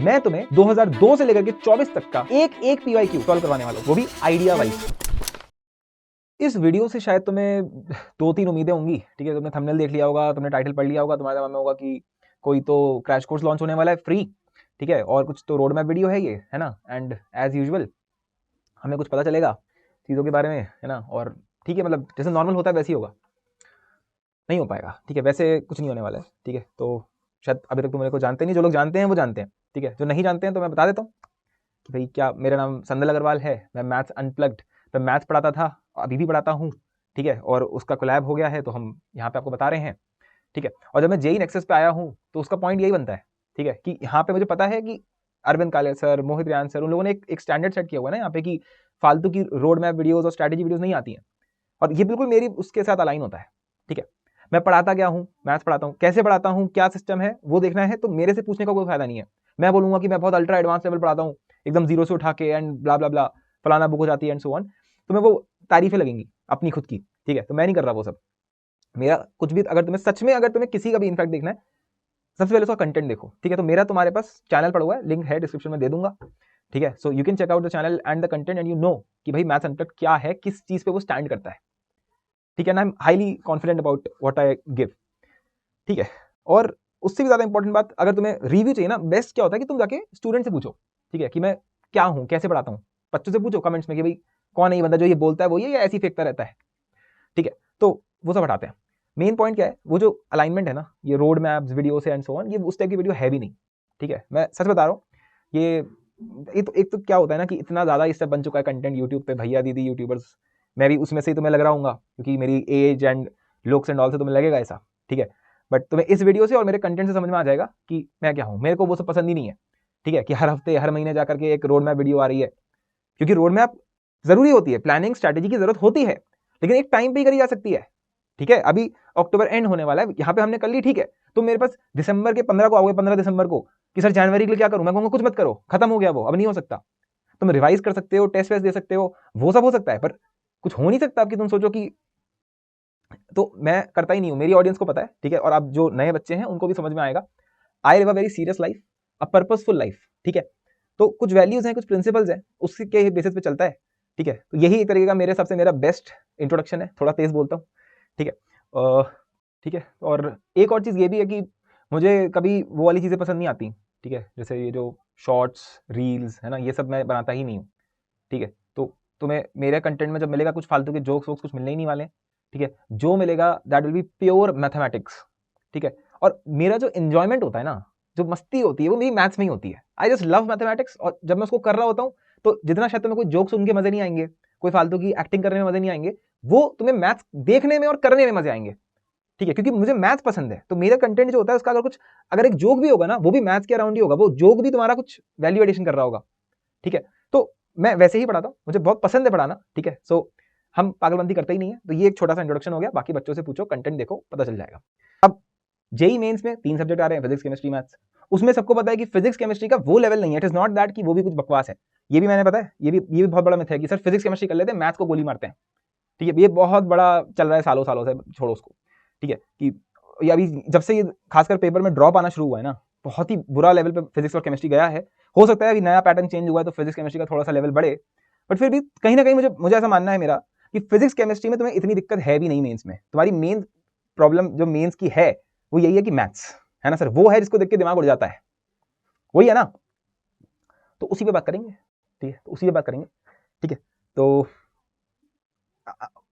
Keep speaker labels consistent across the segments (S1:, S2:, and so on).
S1: मैं तुम्हें 2002 से लेकर के 24 तक का एक पीवाईक्यू सॉल्व करवाने वाला हूं, वो भी आइडिया वाइज। इस वीडियो से शायद तुम्हें 2-3 उम्मीदें होंगी, ठीक है। तुमने थंबनेल देख लिया होगा, तुमने टाइटल पढ़ लिया होगा, तुम्हारे दिमाग में होगा कि कोई तो क्रैश कोर्स लॉन्च होने वाला है फ्री, ठीक है, और कुछ तो रोड मैप वीडियो है ये, है ना। एंड एज यूजुअल हमें कुछ पता चलेगा चीज़ों के बारे में, है ना। और ठीक है, मतलब जैसे नॉर्मल होता है वैसे ही होगा, नहीं हो पाएगा, ठीक है। वैसे कुछ नहीं होने वाला है, ठीक है। तो शायद अभी तक तुम मेरे को जानते नहीं, जो लोग जानते हैं वो जानते हैं, ठीक है। जो नहीं जानते हैं तो मैं बता देता हूँ कि भाई क्या, मेरा नाम संदल अग्रवाल है, मैं मैथ्स अनप्लग्ड मैं मैथ्स पढ़ाता था, अभी भी पढ़ाता हूँ, ठीक है। और उसका कोलैब हो गया है तो हम यहाँ पे आपको बता रहे हैं, ठीक है। और जब मैं जेई नेक्सस पे आया हूँ तो उसका पॉइंट यही बनता है, ठीक है, कि यहाँ पे मुझे पता है कि अरविंद काले सर, मोहित रियान सर, उन लोगों ने एक स्टैंडर्ड सेट किया हुआ है ना यहाँ पे, कि फालतू की रोड मैप वीडियोज और स्ट्रैटेजी वीडियोज नहीं आती हैं। और ये बिल्कुल मेरी उसके साथ अलाइन होता है, ठीक है। मैं पढ़ाता क्या हूँ, मैथ्स पढ़ाता हूँ, कैसे पढ़ाता हूँ, क्या सिस्टम है वो देखना है तो मेरे से पूछने का कोई फायदा नहीं है। मैं बोलूंगा कि मैं बहुत अल्ट्रा एडवांस लेवल पढ़ाता हूँ, एकदम जीरो से उठा के एंड ब्ला ब्ला ब्ला, फलाना बुक हो जाती है एंड सो ऑन, तो मैं वो तारीफें लगेंगी अपनी खुद की, ठीक है। तो मैं नहीं कर रहा वो सब। मेरा कुछ भी, अगर तुम्हें सच में, अगर तुम्हें किसी का भी इनफैक्ट देखना है, सबसे पहले उसका कंटेंट देखो, ठीक है। तो मेरा तुम्हारे पास चैनल पड़ा हुआ है, लिंक है डिस्क्रिप्शन में दे दूंगा, ठीक है। So you can check out the channel and the content and you know कि भाई मैथ्स अनप्लग्ड क्या है, किस चीज पे वो स्टैंड करता है, ठीक है ना। आई am highly confident about what I give, ठीक है। और उससे भी ज्यादा इंपॉर्टेंट बात, अगर तुम्हें रिव्यू चाहिए ना, बेस्ट क्या होता है कि तुम जाके स्टूडेंट से पूछो, ठीक है, कि मैं क्या हूँ, कैसे पढ़ाता हूँ। बच्चों से पूछो कमेंट्स में कि भाई कौन है ये बंदा जो ये बोलता है वो ये, या ऐसे ही फेंकता रहता है, ठीक है। तो वो सब हटाते हैं। मेन पॉइंट क्या है, वो जो अलाइनमेंट है ना, ये रोड मैप्स वीडियो से एंड सो ऑन, ये उस टाइप की वीडियो है भी नहीं, ठीक है। मैं सच बता रहा हूँ, ये एक तो क्या होता है ना कि इतना ज्यादा इससे बन चुका है कंटेंट यूट्यूब पे, भैया दीदी यूट्यूबर्स, मैं भी उसमें से ही तुम्हें लग रहा हूँ, क्योंकि मेरी age and looks and all से तुम्हें लगेगा ऐसा, ठीक है। बट तुम्हें इस वीडियो से और मेरे कंटेंट से समझ में आ जाएगा कि मैं क्या हूँ। मेरे को वो सब पसंद ही नहीं है, ठीक है, कि हर हफ्ते हर महीने जाकर के एक रोड मैप वीडियो आ रही है, क्योंकि रोड मैप जरूरी होती है, प्लानिंग स्ट्रैटेजी की जरूरत होती है, लेकिन एक टाइम पे ही करी जा सकती है, ठीक है। अभी अक्टूबर एंड होने वाला है, यहाँ पे हमने कर ली, ठीक है। तो मेरे पास दिसंबर के 15 को आओगे, 15 दिसंबर को, कि सर जनवरी के लिए क्या करूं, मैं कहूंगा कुछ मत करो, खत्म हो गया वो, अब नहीं हो सकता। तुम रिवाइज कर सकते हो, टेस्ट वेस्ट दे सकते हो, वो सब हो सकता है, पर कुछ हो नहीं सकता कि तुम सोचो कि, तो मैं करता ही नहीं हूं, मेरी ऑडियंस को पता है, ठीक है। और अब जो नए बच्चे हैं उनको भी समझ में आएगा, I live a very serious life, a purposeful life, ठीक है। तो कुछ वैल्यूज हैं, कुछ प्रिंसिपल्स हैं, उसके बेसिस पे चलता है, ठीक है। तो यही एक तरीके का मेरे सबसे मेरा बेस्ट इंट्रोडक्शन है, थोड़ा तेज बोलता हूँ, ठीक है, ठीक है। और एक और चीज़ ये भी है कि मुझे कभी वो वाली चीज़ें पसंद नहीं आती, ठीक है, जैसे ये जो शॉर्ट्स रील्स है ना, ये सब मैं बनाता ही नहीं हूँ, ठीक है। तो तुम्हें मेरे कंटेंट में जब मिलेगा कुछ फालतू के जोक्स वोक्स कुछ मिलने ही नहीं वाले, ठीक है। जो मिलेगा that will be pure mathematics, ठीक है। और मेरा जो एंजॉयमेंट होता है ना, जो मस्ती होती है, वो मेरी मैथ्स में ही होती है। आई जस्ट लव मैथमेटिक्स, और जब मैं उसको कर रहा होता हूँ तो जितना शायद तुम्हें कोई जोक सुन के मजे नहीं आएंगे, कोई फालतू की एक्टिंग करने में मजे नहीं आएंगे, वो तुम्हें मैथ्स देखने में और करने में मजे आएंगे, ठीक है। क्योंकि मुझे मैथ्स पसंद है, तो मेरा कंटेंट जो होता है उसका अगर एक जोक भी होगा ना, वो भी मैथ्स के अराउंड ही होगा, वो जोक भी तुम्हारा कुछ वैल्यू एडिशन कर रहा होगा, ठीक है। तो मैं वैसे ही पढ़ाता हूँ, मुझे बहुत पसंद है पढ़ाना, ठीक है। सो हम पागलबंदी करते ही नहीं है। तो ये एक छोटा सा इंट्रोडक्शन हो गया, बाकी बच्चों से पूछो, कंटेंट देखो, पता चल जाएगा। अब जेई मेंस में 3 सब्जेक्ट आ रहे हैं, फिजिक्स केमिस्ट्री मैथ्स। उसमें सबको पता है कि फिजिक्स केमिस्ट्री का वो लेवल नहीं है, इट इज नॉट दैट कि वो भी कुछ बकवास है। ये भी मैंने पता है, ये भी बहुत बड़ा मिथ है कि सर फिजिक्स केमिस्ट्री कर लेते हैं, मैथ्स को गोली मारते हैं, ठीक है। ये बहुत बड़ा चल रहा है सालों सालों से, छोड़ो उसको, ठीक है। कि ये अभी जब से ये खासकर पेपर में ड्रॉप आना शुरू हुआ है ना, बहुत ही बुरा लेवल पे फिजिक्स और केमिस्ट्री गया है। हो सकता है अभी नया पैटर्न चेंज हुआ है तो फिजिक्स केमिस्ट्री का थोड़ा सा लेवल बढ़े, बट फिर भी कहीं ना कहीं मुझे ऐसा मानना है मेरा कि फिजिक्स केमिस्ट्री में तुम्हें इतनी दिक्कत है भी नहीं मेंस में। तुम्हारी मेन प्रॉब्लम जो मेंस की है वो यही है कि मैथ्स, है ना सर, वो है जिसको देख के दिमाग उड़ जाता है, वही है ना। तो उसी पे बात करेंगे, ठीक है, तो उसी पे बात करेंगे, ठीक है। तो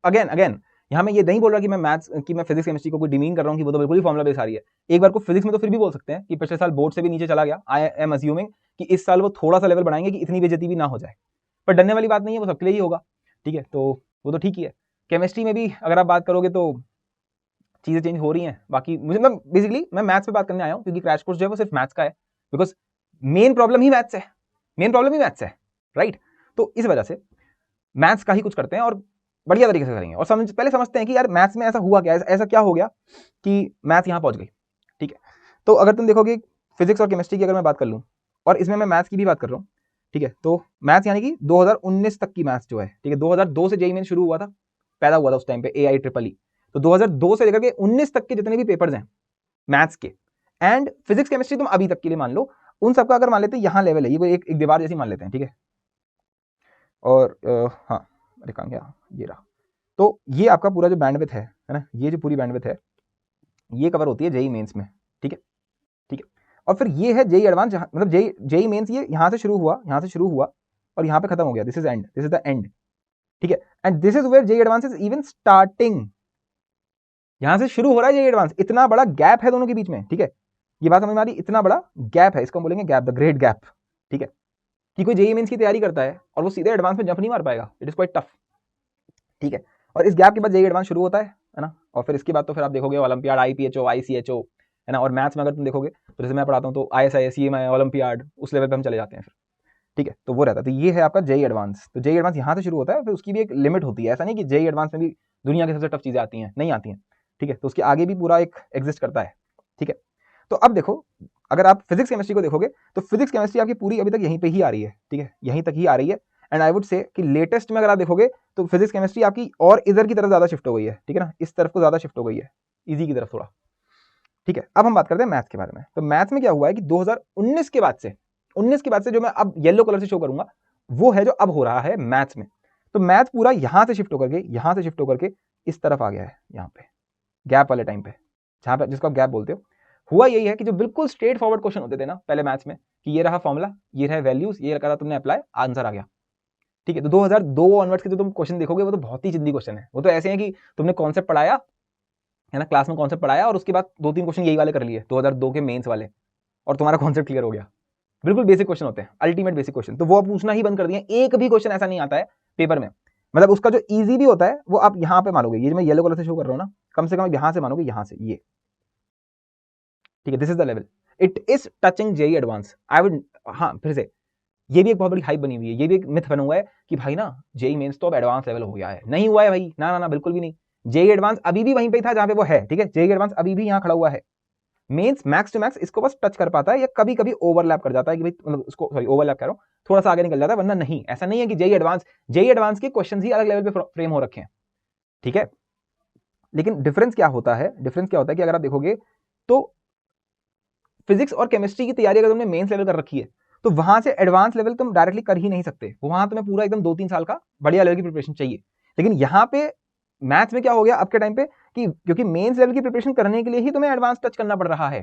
S1: अगेन यहाँ मैं ये नहीं बोल रहा कि मैं मैथ्स कि मैं फिजिक्स केमिस्ट्री को कोई डिमीन कर रहा हूँ कि वो तो बिल्कुल ही फॉर्मुला बेस आ रही है। एक बार को फिजिक्स में तो फिर भी बोल सकते हैं कि पिछले साल बोर्ड से भी नीचे चला गया, आई एम अज्यूमिंग कि इस साल वो थोड़ा सा लेवल बढ़ाएंगे कि इतनी बेइज्जती भी ना हो जाए, पर डरने वाली बात नहीं है, वो सबके लिए ही होगा, ठीक है। तो वो तो ठीक ही है। केमिस्ट्री में भी अगर आप बात करोगे तो चीज़ें चेंज हो रही हैं। बाकी मुझे मतलब बेसिकली मैं मैथ्स पे बात करने आया हूँ, क्योंकि क्रैश कोर्स जो है वो सिर्फ मैथ्स का है, because main problem he maths है, मेन प्रॉब्लम ही मैथ्स है, राइट। तो इस वजह से मैथ्स का ही कुछ करते हैं और बढ़िया तरीके से करेंगे। और पहले समझते हैं कि यार मैथ्स में ऐसा हुआ क्या, ऐसा क्या हो गया कि मैथ्स यहाँ पहुंच गई, ठीक है। तो अगर तुम देखोगे फिजिक्स और केमिस्ट्री की अगर मैं बात कर लूँ, और इसमें मैं मैथ्स की भी बात कर रहा हूँ, ठीक है। तो मैथ्स यानी कि 2019 तक की मैथ्स जो है, ठीक है, 2002 से जेईई मेन शुरू हुआ था, पैदा हुआ था उस टाइम पे AIEEE। तो 2002 से लेकर के 19 तक के जितने भी पेपर्स हैं मैथ्स के, एंड फिजिक्स केमिस्ट्री तुम अभी तक के लिए मान लो, उन सबका अगर मान लेते हैं यहाँ लेवल है, ये कोई एक दीवार जैसी मान लेते हैं, ठीक है। और हाँ अरे कहाँ गया, ये रहा। तो ये आपका पूरा जो बैंडविड्थ है ना, ये जो पूरी बैंडविड्थ है ये कवर होती है जेई मेंस में, ठीक है ठीक है। और फिर ये है जेई एडवांस, मतलब जेई मेंस ये यहाँ से शुरू हुआ और यहाँ पे खत्म हो गया, this is end, this is the end, ठीक है। And this is where JEE advance is even starting, यहां से शुरू हो रहा है जेई एडवांस, इतना बड़ा गैप है दोनों के बीच में, ठीक है। ये बात समझ में आ रही, इतना बड़ा गैप है, इसको हम बोलेंगे गैप, द ग्रेट गैप, ठीक है। कि कोई जेई मेंस की तैयारी करता है और वो सीधे एडवांस में जंप नहीं मार पाएगा, इट इज क्वाइट टफ, ठीक है। और इस गैप के बाद जेई एडवांस शुरू होता है ना। और फिर इसके बाद तो फिर आप देखोगे ओलंपियाड, आईपीएचओ, आईसीएचओ, है ना। और मैथ्स में अगर तुम देखोगे तो जैसे मैं पढ़ाता हूँ तो आईएसआई, सीएमआई, ओलंपियाड, उस लेवल पे हम चले जाते हैं फिर, ठीक है। तो वो रहता है, तो ये है आपका जेई एडवांस। तो जेई एडवांस यहाँ से शुरू होता है, फिर उसकी भी एक लिमिट होती है, ऐसा नहीं कि जेई एडवांस में भी दुनिया की सबसे टफ चीजें आती हैं, नहीं आती हैं, ठीक है। तो उसके आगे भी पूरा एक एग्जिस्ट करता है, ठीक है। तो अब देखो, अगर आप फिजिक्स केमिस्ट्री को देखोगे तो फिजिक्स केमिस्ट्री आपकी पूरी अभी तक यहीं पे ही आ रही है, ठीक है, यहीं तक ही आ रही है। एंड आई वुड से कि लेटेस्ट में अगर आप देखोगे तो फिजिक्स केमिस्ट्री आपकी और इधर की तरफ ज्यादा शिफ्ट हो गई है, ठीक है ना, इस तरफ को ज्यादा शिफ्ट हो गई है, इजी की तरफ थोड़ा, ठीक है। अब हम बात करते हैं मैथ्स के बारे में। तो मैथ्स में क्या हुआ है कि 2019 के बाद से, 19 के बाद से जो मैं अब येलो कलर से शो करूंगा वो है जो अब हो रहा है मैथ्स में। तो मैथ पूरा यहां से शिफ्ट होकर के इस तरफ आ गया है, यहाँ पे गैप वाले टाइम पे, जहां पे जिसको आप गैप बोलते हो। हुआ यही है कि जो बिल्कुल स्ट्रेट फॉरवर्ड क्वेश्चन होते थे ना पहले मैथ्स में, कि ये रहा फॉर्मूला, ये रहा वैल्यूज, ये करा तुमने अप्लाई, आंसर आ गया, ठीक है। तो 2002 ऑनवर्ड्स के जो तुम क्वेश्चन देखोगे वो तो बहुत ही जिद्दी क्वेश्चन है, वो तो ऐसे हैं कि तुमने कॉन्सेप्ट पढ़ाया है ना, क्लास में कॉन्सेप्ट पढ़ाया और उसके बाद 2-3 क्वेश्चन यही वाले कर लिए 2002 के मेंस वाले, और तुम्हारा कॉन्सेप्ट क्लियर हो गया। बिल्कुल बेसिक क्वेश्चन होते हैं, अल्टीमेट बेसिक क्वेश्चन, तो वो आप पूछना ही बंद कर दिए। एक भी क्वेश्चन ऐसा नहीं आता है पेपर में, मतलब उसका जो इजी भी होता है वो आप यहाँ पे मानोगे, ये जो मैं येलो कलर से शो कर रहा हूँ ना, कम से कम यहां से मानोगे, यहां से ये, ठीक है। This is the level, it is touching JEE advance, I would, हाँ फिर से ये भी एक बहुत बड़ी हाइप बनी हुई है, ये भी एक मिथ बना हुआ है कि भाई ना जेई मेंस तो अब एडवांस लेवल हो गया है, नहीं हुआ है भाई, ना ना ना बिल्कुल भी नहीं। जेई एडवांस अभी भी वहीं पे था जहां पे वो है, ठीक है। जेई एडवांस अभी भी यहाँ खड़ा हुआ है, मेंस मैक्स टू मैक्स इसको बस टच कर पाता है, या कभी कभी ओवरलैप कर जाता है कि भाई, मतलब उसको, सॉरी ओवरलैप कह रहा हूँ, थोड़ा सा आगे निकल जाता है, वरना नहीं, ऐसा नहीं है कि जेई एडवांस के क्वेश्चन ही अलग लेवल पे फ्रेम हो रखे हैं, ठीक है। लेकिन डिफरेंस क्या होता है, कि अगर आप देखोगे तो फिजिक्स और केमिस्ट्री की तैयारी अगर तुमने मेंस लेवल कर रखी है तो वहां से एडवांस लेवल तुम डायरेक्टली कर ही नहीं सकते, वहां तुम्हें पूरा एकदम 2-3 साल का बढ़िया लेवल की प्रिपरेशन चाहिए। लेकिन यहाँ पे मैथ्स में क्या हो गया अब के टाइम पे कि क्योंकि मेंस लेवल की प्रिपरेशन करने के लिए ही तुम्हें एडवांस टच करना पड़ रहा है,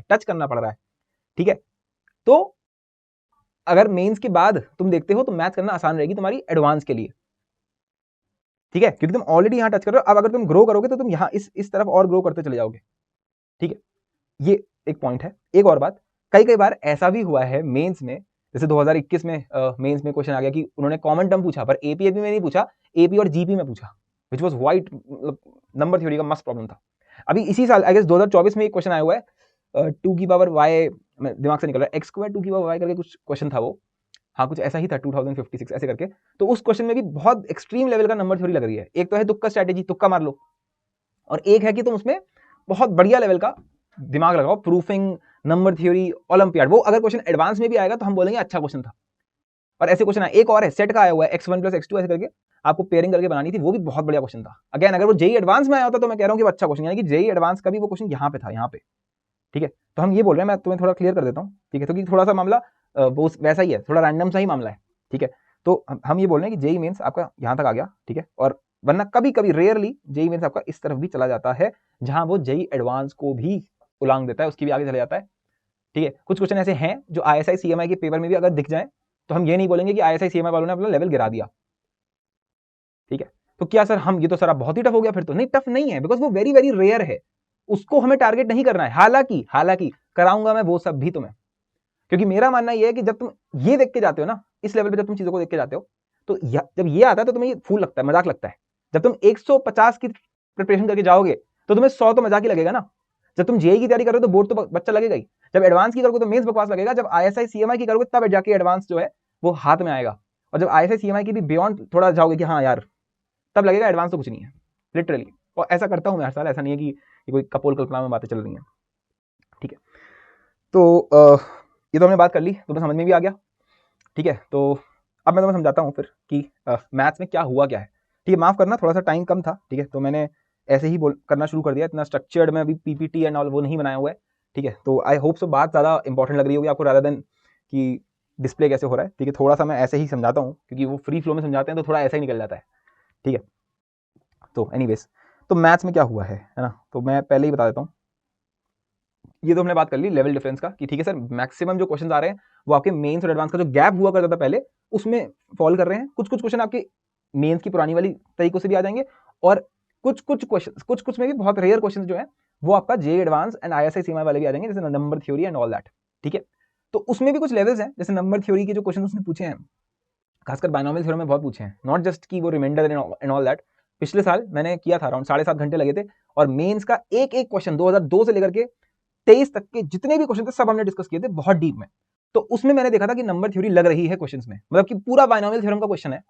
S1: ठीक है। तो अगर मेंस के बाद तुम देखते हो तो मैथ्स करना आसान रहेगी तुम्हारी एडवांस के लिए, ठीक है, क्योंकि तुम ऑलरेडी यहाँ टच कर रहे हो। अब अगर तुम ग्रो करोगे तो तुम यहाँ इस तरफ और ग्रो करते चले जाओगे, ठीक है। ये एक पॉइंट है। एक और बात, कई बार ऐसा भी हुआ है मेंस में, जैसे 2021 में मेंस में क्वेश्चन आ गया कि उन्होंने कॉमन टर्म पूछा पर एपी में नहीं पूछा, एपी और जीपी में पूछा, which was white, number theory का मस्त प्रॉब्लम था। अभी इसी साल आई गेस 2024 में एक क्वेश्चन आया हुआ है 2 की पावर y, दिमाग से निकल रहा है, x स्क्वायर 2 की पावर y करके कुछ क्वेश्चन था वो, हाँ कुछ ऐसा ही था, 2056 ऐसे करके। तो उस क्वेश्चन में भी बहुत एक्सट्रीम लेवल का नंबर थ्योरी लग रही है। एक तो है तुक्का स्ट्रैटेजी, तुक्का मार लो, और एक है कि तुम उसमें बहुत बढ़िया लेवल का दिमाग लगाओ, प्रूफिंग, नंबर थ्योरी, ओलंपियाड। वो अगर क्वेश्चन एडवांस में भी आएगा तो हम बोलेंगे अच्छा क्वेश्चन था। और ऐसे क्वेश्चन है, एक और है सेट का आया हुआ है x1 + x2 ऐसे करके, आपको पेयरिंग करके बनानी थी, वो भी बहुत बढ़िया क्वेश्चन था। अगेन अगर वो जेई एडवांस में आया होता तो मैं कह रहा हूँ कि अच्छा क्वेश्चन, यानी कि जेई एडवांस का भी वो क्वेश्चन यहाँ पे था, यहाँ पे, ठीक है। तो हम ये बोल रहे हैं, मैं तुम्हें थोड़ा क्लियर कर देता हूँ, ठीक है, क्योंकि थोड़ा सा मामला वो वैसा ही है, थोड़ा रैंडम सा ही मामला है, ठीक है। तो हम ये बोल रहे हैं कि जेई मेंस आपका यहाँ तक आ गया, ठीक है। और वरना कभी कभी रेयरली जेई मेंस आपका इस तरफ भी चला जाता है, जहां वो जेई एडवांस को भी उलांग देता है, उसकी भी आगे चला जाता है, ठीक है। कुछ क्वेश्चन ऐसे हैं जो आईएसआई सीएमआई के पेपर में भी अगर दिख जाए तो हम ये नहीं बोलेंगे कि आईएसआई सीएमआई वालों ने अपना लेवल गिरा दिया, ठीक है। तो क्या सर हम ये तो सर आप बहुत ही टफ हो गया फिर तो, नहीं टफ नहीं है, बिकॉज वो वेरी वेरी रेयर है, उसको हमें टारगेट नहीं करना है। हालांकि कराऊंगा मैं वो सब भी तुम्हें, क्योंकि मेरा मानना यह है कि जब तुम ये देख के जाते हो ना, इस लेवल पे जब तुम चीजों को देख के जाते हो तो जब ये आता है तो तुम्हें ये फूल लगता है, मजाक लगता है। जब तुम 150 की प्रिपरेशन करके जाओगे तो तुम्हें 100 तो मजाक ही लगेगा ना। जब तुम जेई की तैयारी करोगे तो बोर्ड तो बच्चा लगेगा ही, जब एडवांस की करोगे तो मेंस बकवास लगेगा, जब आईएसआई सीएमआई की करोगे तब जाके एडवांस जो है वो हाथ में आएगा, और जब आईएसआई सीएमआई की भी बियॉन्ड थोड़ा जाओगे कि हाँ यार, तब लगेगा एडवांस तो कुछ नहीं है, लिटरली। और ऐसा करता हूं मैं हर साल, ऐसा नहीं है कि कोई कपोल कल्पना में बातें चल रही हैं, ठीक है। तो ये तो हमने बात कर ली, तुम्हें समझ में भी आ गया, ठीक है। तो अब मैं तुम्हें समझाता हूँ फिर कि मैथ्स में क्या हुआ क्या है, ठीक है। माफ करना थोड़ा सा टाइम कम था, ठीक है, तो मैंने ऐसे ही करना शुरू कर दिया, इतना स्ट्रक्चर्ड में अभी पीपीटी एंड ऑल वो नहीं बनाया हुआ है, ठीक है। तो आई होप सो बात ज़्यादा इंपॉर्टेंट लग रही होगी आपको, रादर देन कि डिस्प्ले कैसे हो रहा है, ठीक है। थोड़ा सा मैं ऐसे ही समझाता हूँ क्योंकि वो फ्री फ्लो में समझाते हैं तो थोड़ा ऐसा ही निकल जाता है, ठीक है। तो एनीवेज, तो मैथ्स में क्या हुआ है ना, तो मैं पहले ही बता देता हूँ। ये तो हमने बात कर ली लेवल डिफरेंस का कि ठीक है सर, मैक्सिमम जो क्वेश्चन आ रहे हैं वो आपके मेंस और एडवांस का जो गैप हुआ करता था पहले उसमें फॉल कर रहे हैं। कुछ कुछ क्वेश्चन आपके मेंस की पुरानी वाली तरीकों से भी आ जाएंगे, और कुछ कुछ में भी बहुत रेयर क्वेश्चन जो है वो आपका जे एडवांस एंड ISI सीमा वाले भी आ जाएंगे, जैसे number theory and all that, ठीक है। तो उसमें भी कुछ लेवल्स हैं, जैसे नंबर थ्योरी के जो क्वेश्चन उसने पूछे हैं, खासकर बायनॉमियल थ्योरम में बहुत पूछे हैं, नॉट जस्ट की वो रिमाइंडर एंड ऑल दैट। पिछले साल मैंने किया था, अराउंड 7.5 घंटे लगे थे, और मेंस का एक एक क्वेश्चन 2002 से लेकर के 23 तक के जितने भी क्वेश्चन थे सब हमने डिस्कस किए थे बहुत डीप में। तो उसमें मैंने देखा था कि नंबर थ्योरी लग रही है क्वेश्चंस में, मतलब कि पूरा बायनॉमियल थ्योरम का क्वेश्चन है,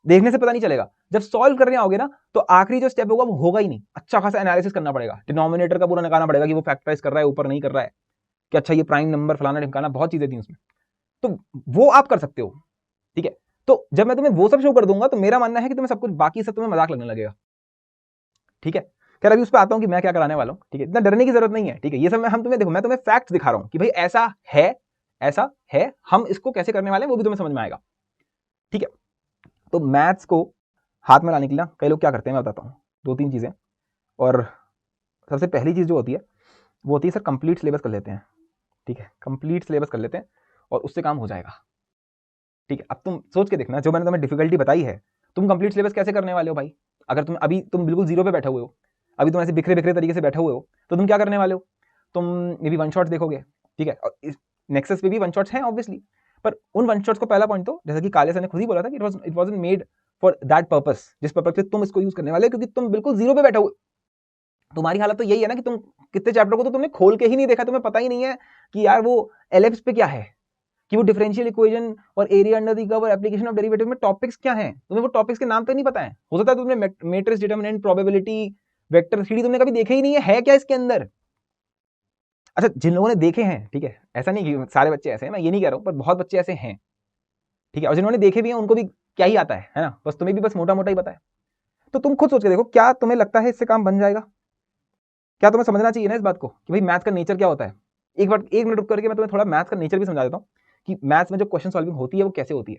S1: देखने से पता नहीं चलेगा, जब सॉल्व करने आओगे ना तो आखिरी जो स्टेप होगा वो होगा ही नहीं, अच्छा खासा एनालिसिस करना पड़ेगा, डिनोमिनेटर का पूरा निकालना पड़ेगा कि वो फैक्टराइज कर रहा है ऊपर नहीं कर रहा है, कि अच्छा ये प्राइम नंबर फलाना ढिमकाना, बहुत चीजें थी उसमें, तो वो आप कर सकते हो, ठीक है। तो जब मैं तुम्हें वो सब शो कर दूंगा तो मेरा मानना है कि तुम्हें सब कुछ बाकी सब तुम्हें मजाक लगने लगेगा, ठीक है। खैर अभी उस पर आता हूं कि मैं क्या कराने वाला हूं, ठीक है, इतना डरने की जरूरत नहीं है, ठीक है। ये सब हम तुम्हें देखो, मैं तुम्हें फैक्ट्स दिखा रहा हूं कि भाई ऐसा है, हम इसको कैसे करने वाले हैं वो भी तुम्हें समझ में आएगा, ठीक है। तो मैथ्स को हाथ में लाने के लिए कई लोग क्या करते हैं मैं बताता हूँ, 2-3 चीजें। और सबसे पहली चीज जो होती है वो होती है सर कंप्लीट सिलेबस कर लेते हैं, ठीक है, कंप्लीट सिलेबस कर लेते हैं और उससे काम हो जाएगा, ठीक है। अब तुम सोच के देखना, जो मैंने तुम्हें डिफिकल्टी बताई है, तुम कंप्लीट सिलेबस कैसे करने वाले हो भाई। अगर तुम अभी तुम बिल्कुल जीरो पे बैठे हुए हो, अभी तुम ऐसे बिखरे बिखरे तरीके से बैठे हुए हो, तो तुम क्या करने वाले हो, तुम मे बी वन शॉट्स देखोगे, ठीक है। और नेक्सस पे भी वन शॉट्स हैं ऑब्वियसली, पर उन वन शॉट्स को पहला पॉइंट तो जैसा कि काले सर ने खुद ही बोला था कि it wasn't made for that purpose, जिस पर्पस से तुम इसको यूज करने वाले हो, क्योंकि तुम बिल्कुल जीरो पे बैठे हुए। तुम्हारी हालत तो यही है ना कि तुम कितने चैप्टर को तो तुमने खोल के ही नहीं देखा, तुम्हें पता ही नहीं है कि यार वो एलिप्स पे क्या है, कि वो डिफरेंशियल इक्वेशन और एरिया अंडर द कर्व और एप्लीकेशन ऑफ डेरिवेटिव में टॉपिक्स क्या हैं, तुम्हें वो टॉपिक्स के नाम तक नहीं पता है। हो सकता है तुमने matrix determinant probability vector theory तुमने कभी देखे ही नहीं है क्या इसके अंदर। अच्छा जिन लोगों ने देखे हैं, ठीक है, ऐसा नहीं कि सारे बच्चे ऐसे हैं, मैं ये नहीं कह रहा हूं, पर बहुत बच्चे ऐसे हैं, ठीक है। और जिन्होंने देखे भी हैं उनको भी क्या ही आता है ना, बस तुम्हें भी बस मोटा मोटा ही पता है। तो तुम खुद सोच के देखो, क्या तुम्हें लगता है इससे काम बन जाएगा, क्या तुम्हें समझना चाहिए ना इस बात को कि भाई मैथ का नेचर क्या होता है। एक मिनट रुक करके मैं तुम्हें थोड़ा मैथ का नेचर भी समझा देता हूँ कि मैथ्स में जो क्वेश्चन सॉल्विंग होती है वो कैसे होती है,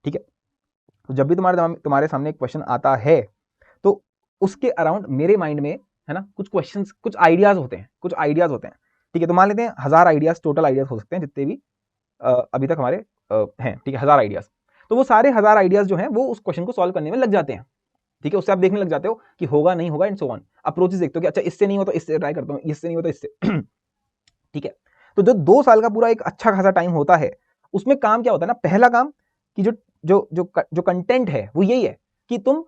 S1: ठीक है। तो जब भी तुम्हारे सामने एक क्वेश्चन आता है तो उसके अराउंड मेरे माइंड में है ना कुछ क्वेश्चंस, कुछ आइडियाज होते हैं, ठीक है। तो मान लेते हैं 1000 आइडियाज, टोटल आइडियाज हो सकते हैं जितने भी अभी तक हमारे हैं, ठीक है, 1000 आइडियाज। तो वो सारे 1000 आइडियाज जो हैं वो उस क्वेश्चन को सॉल्व करने में लग जाते हैं, ठीक है। उससे आप देखने लग जाते हो कि होगा नहीं होगा एंड सो ऑन, अप्रोचेस देखते हो कि अच्छा इससे नहीं हो तो इससे ट्राई करता हूँ, इससे नहीं हो तो इससे ठीक है। तो जो 2 साल का पूरा एक अच्छा खासा टाइम होता है, उसमें काम क्या होता है ना, पहला काम कि जो कंटेंट है वो यही है कि तुम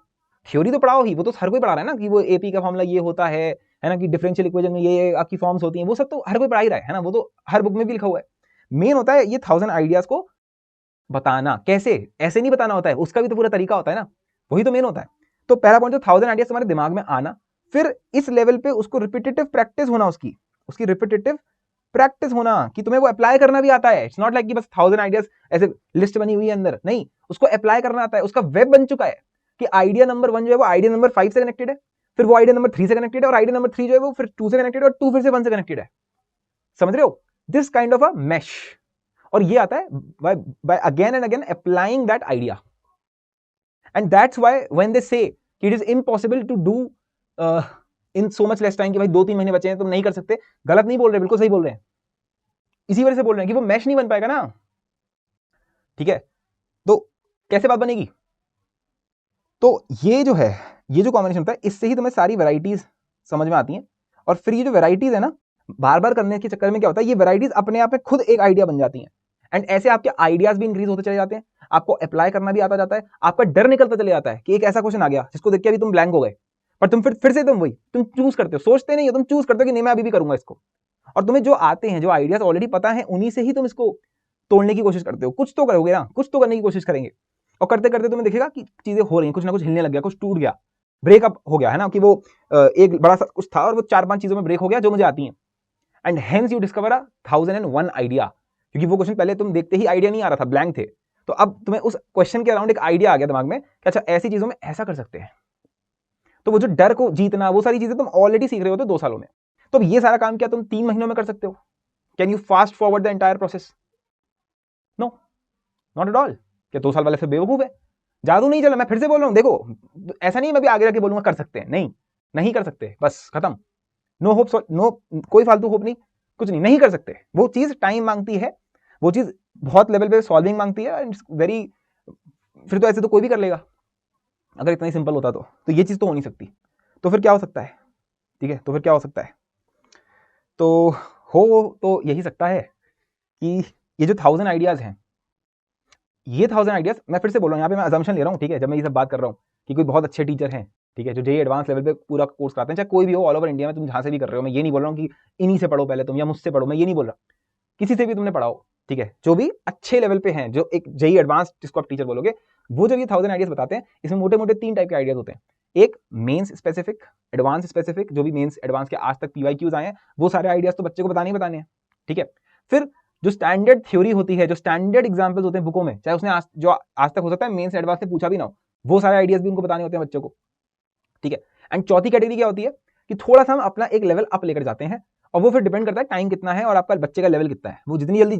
S1: थ्योरी तो पढ़ाओ ही, वो तो हर कोई पढ़ा रहा है ना, कि वो एपी का फॉर्मूला ये होता है ना, कि डिफरेंशियल इक्वेशन में ये आपकी फॉर्म्स होती हैं, वो सब तो हर कोई पढ़ा ही रहा है ना, वो तो हर बुक में भी लिखा हुआ है। मेन होता है ये 1000 आइडियाज को बताना, कैसे, ऐसे नहीं बताना होता है, उसका भी तो पूरा तरीका होता है ना, वही तो मेन होता है। तो पहला पॉइंट तो 1000 आइडियाज तुम्हारे दिमाग में आना, फिर इस लेवल पे उसको रिपीटेटिव प्रैक्टिस होना, उसकी रिपीटेटिव प्रैक्टिस होना कि तुम्हें वो अप्लाई करना भी आता है। इट्स नॉट लाइक कि बस 1000 आइडियाज ऐसे लिस्ट बनी हुई है अंदर, नहीं, उसको अप्लाई करना आता है, उसका वेब बन चुका है कि आइडिया नंबर 1 जो है वो आइडिया नंबर 5 से कनेक्टेड है, फिर वो आइडिया नंबर 3 से कनेक्टेड है, और आइडिया नंबर 3 जो है वो फिर 2 से कनेक्टेड है, और 2 फिर से 1 से कनेक्टेड है। समझ रहे हो, this kind of a mash. और ये आता है by again and again applying that idea, and that's why when they say it is impossible to do in so much less time, कि भाई 2-3 महीने बचे हैं तुम नहीं कर सकते, गलत नहीं बोल रहे, बिल्कुल सही बोल रहे हैं, इसी वजह से बोल रहे हैं कि वो मैश नहीं बन पाएगा ना, ठीक है। तो कैसे बात बनेगी, तो ये जो कॉम्बिनेशन होता है इससे ही तुम्हें सारी वैरायटीज समझ में आती हैं। और फिर ये जो वैरायटीज है ना, बार बार करने के चक्कर में क्या होता है, ये वैरायटीज अपने आप में खुद एक आइडिया बन जाती हैं, एंड ऐसे आपके आइडियाज भी इंक्रीज होते चले जाते हैं, आपको अप्लाई करना भी आता जाता है, आपका डर निकलता चले जाता है कि एक ऐसा क्वेश्चन आ गया जिसको देख के अभी तुम ब्लैंक हो गए, पर तुम फिर से तुम चूज करते हो, सोचते नहीं हो, तुम चूज करते हो कि नहीं मैं अभी भी करूंगा इसको। और तुम्हें जो आते हैं, जो आइडियाज ऑलरेडी पता है, उन्हीं से ही तुम इसको तोड़ने की कोशिश करते हो, कुछ तो करोगे ना, कुछ तो करने की कोशिश करेंगे, और करते करते तुम्हें दिखेगा कि चीजें हो रही हैं, कुछ ना कुछ हिलने लग गया, कुछ टूट गया, ब्रेकअप हो गया है ना, कि वो एक बड़ा सा कुछ था और वो 4-5 चीजों में ब्रेक हो गया जो मुझे आती हैं, and hence you discover 1001 idea, क्योंकि वो क्वेश्चन पहले तुम देखते ही आइडिया नहीं आ रहा था, ब्लैंक थे, तो अब तुम्हें उस क्वेश्चन के अराउंड एक आइडिया आ गया दिमाग में कि अच्छा ऐसी चीजों में ऐसा कर सकते हैं। तो वो जो डर को जीतना, वो सारी चीजें तुम ऑलरेडी सीख रहे होते 2 सालों में, तो ये सारा काम क्या तुम 3 महीनों में कर सकते हो? Can you fast forward the entire process? No, not at all. क्या 2 साल वाले फिर बेवकूफ है? जादू नहीं चला। मैं फिर से बोल रहा हूं, देखो ऐसा नहीं मैं भी आगे जाके बोलूंगा कर सकते हैं, नहीं, नहीं कर सकते, बस खत्म। नो होप, नो, कोई फालतू होप नहीं, कुछ नहीं, नहीं कर सकते। वो चीज टाइम मांगती है, वो चीज बहुत लेवल पे सॉल्विंग मांगती है, वेरी, फिर तो ऐसे तो कोई भी कर लेगा अगर इतना ही सिंपल होता तो ये चीज तो हो नहीं सकती। तो फिर क्या हो सकता है? ठीक है, तो फिर क्या हो सकता है? तो हो तो यही सकता है कि ये जो 1000 आइडियाज हैं, ये 1000 आइडियाज, मैं फिर से बोल रहा हूँ, यहाँ पे मैं अजम्पशन ले रहा हूँ, ठीक है, जब मैं ये सब बात कर रहा हूँ कि कोई बहुत अच्छे टीचर हैं, ठीक है, जो जेई एडवांस लेवल पे पूरा कोर्स कराते हैं, चाहे कोई भी हो ऑल ओवर इंडिया में, तुम जहाँ से भी कर रहे हो, मैं ये नहीं बोल रहा हूँ कि इन्हीं से पढ़ो पहले तुम या मुझसे पढ़ो, मैं ये नहीं बोल रहा, किसी से भी तुमने पढ़ाओ, ठीक है, जो भी अच्छे लेवल पे हैं, जो एक जेई एडवांस जिसको आप टीचर बोलोगे, वो जब ये 1000 आइडियाज बताते हैं, इसमें मोटे मोटे 3 टाइप के आइडियाज होते हैं। एक मेंस स्पेसिफिक, एडवांस स्पेसिफिक, जो भी मेंस एडवांस के आज तक पीवाईक्यूज आए हैं, वो सारे आइडियाज तो बच्चे को बताने ही बताने हैं, ठीक है। फिर जो स्टैंडर्ड थ्योरी होती है, जो स्टैंडर्ड एग्जांपल्स होते हैं बुकों में, चाहे उसने आज तक हो सकता है मेंस एडवांस से पूछा भी ना हो, वो सारे आइडियाज भी उनको बताने होते हैं बच्चों को, ठीक है। एंड चौथी कैटेगरी क्या होती है कि थोड़ा सा हम अपना एक लेवल अप लेकर जाते हैं, और वो फिर डिपेंड करता है टाइम कितना है और आपका बच्चे का लेवल कितना है, वो जितनी जल्दी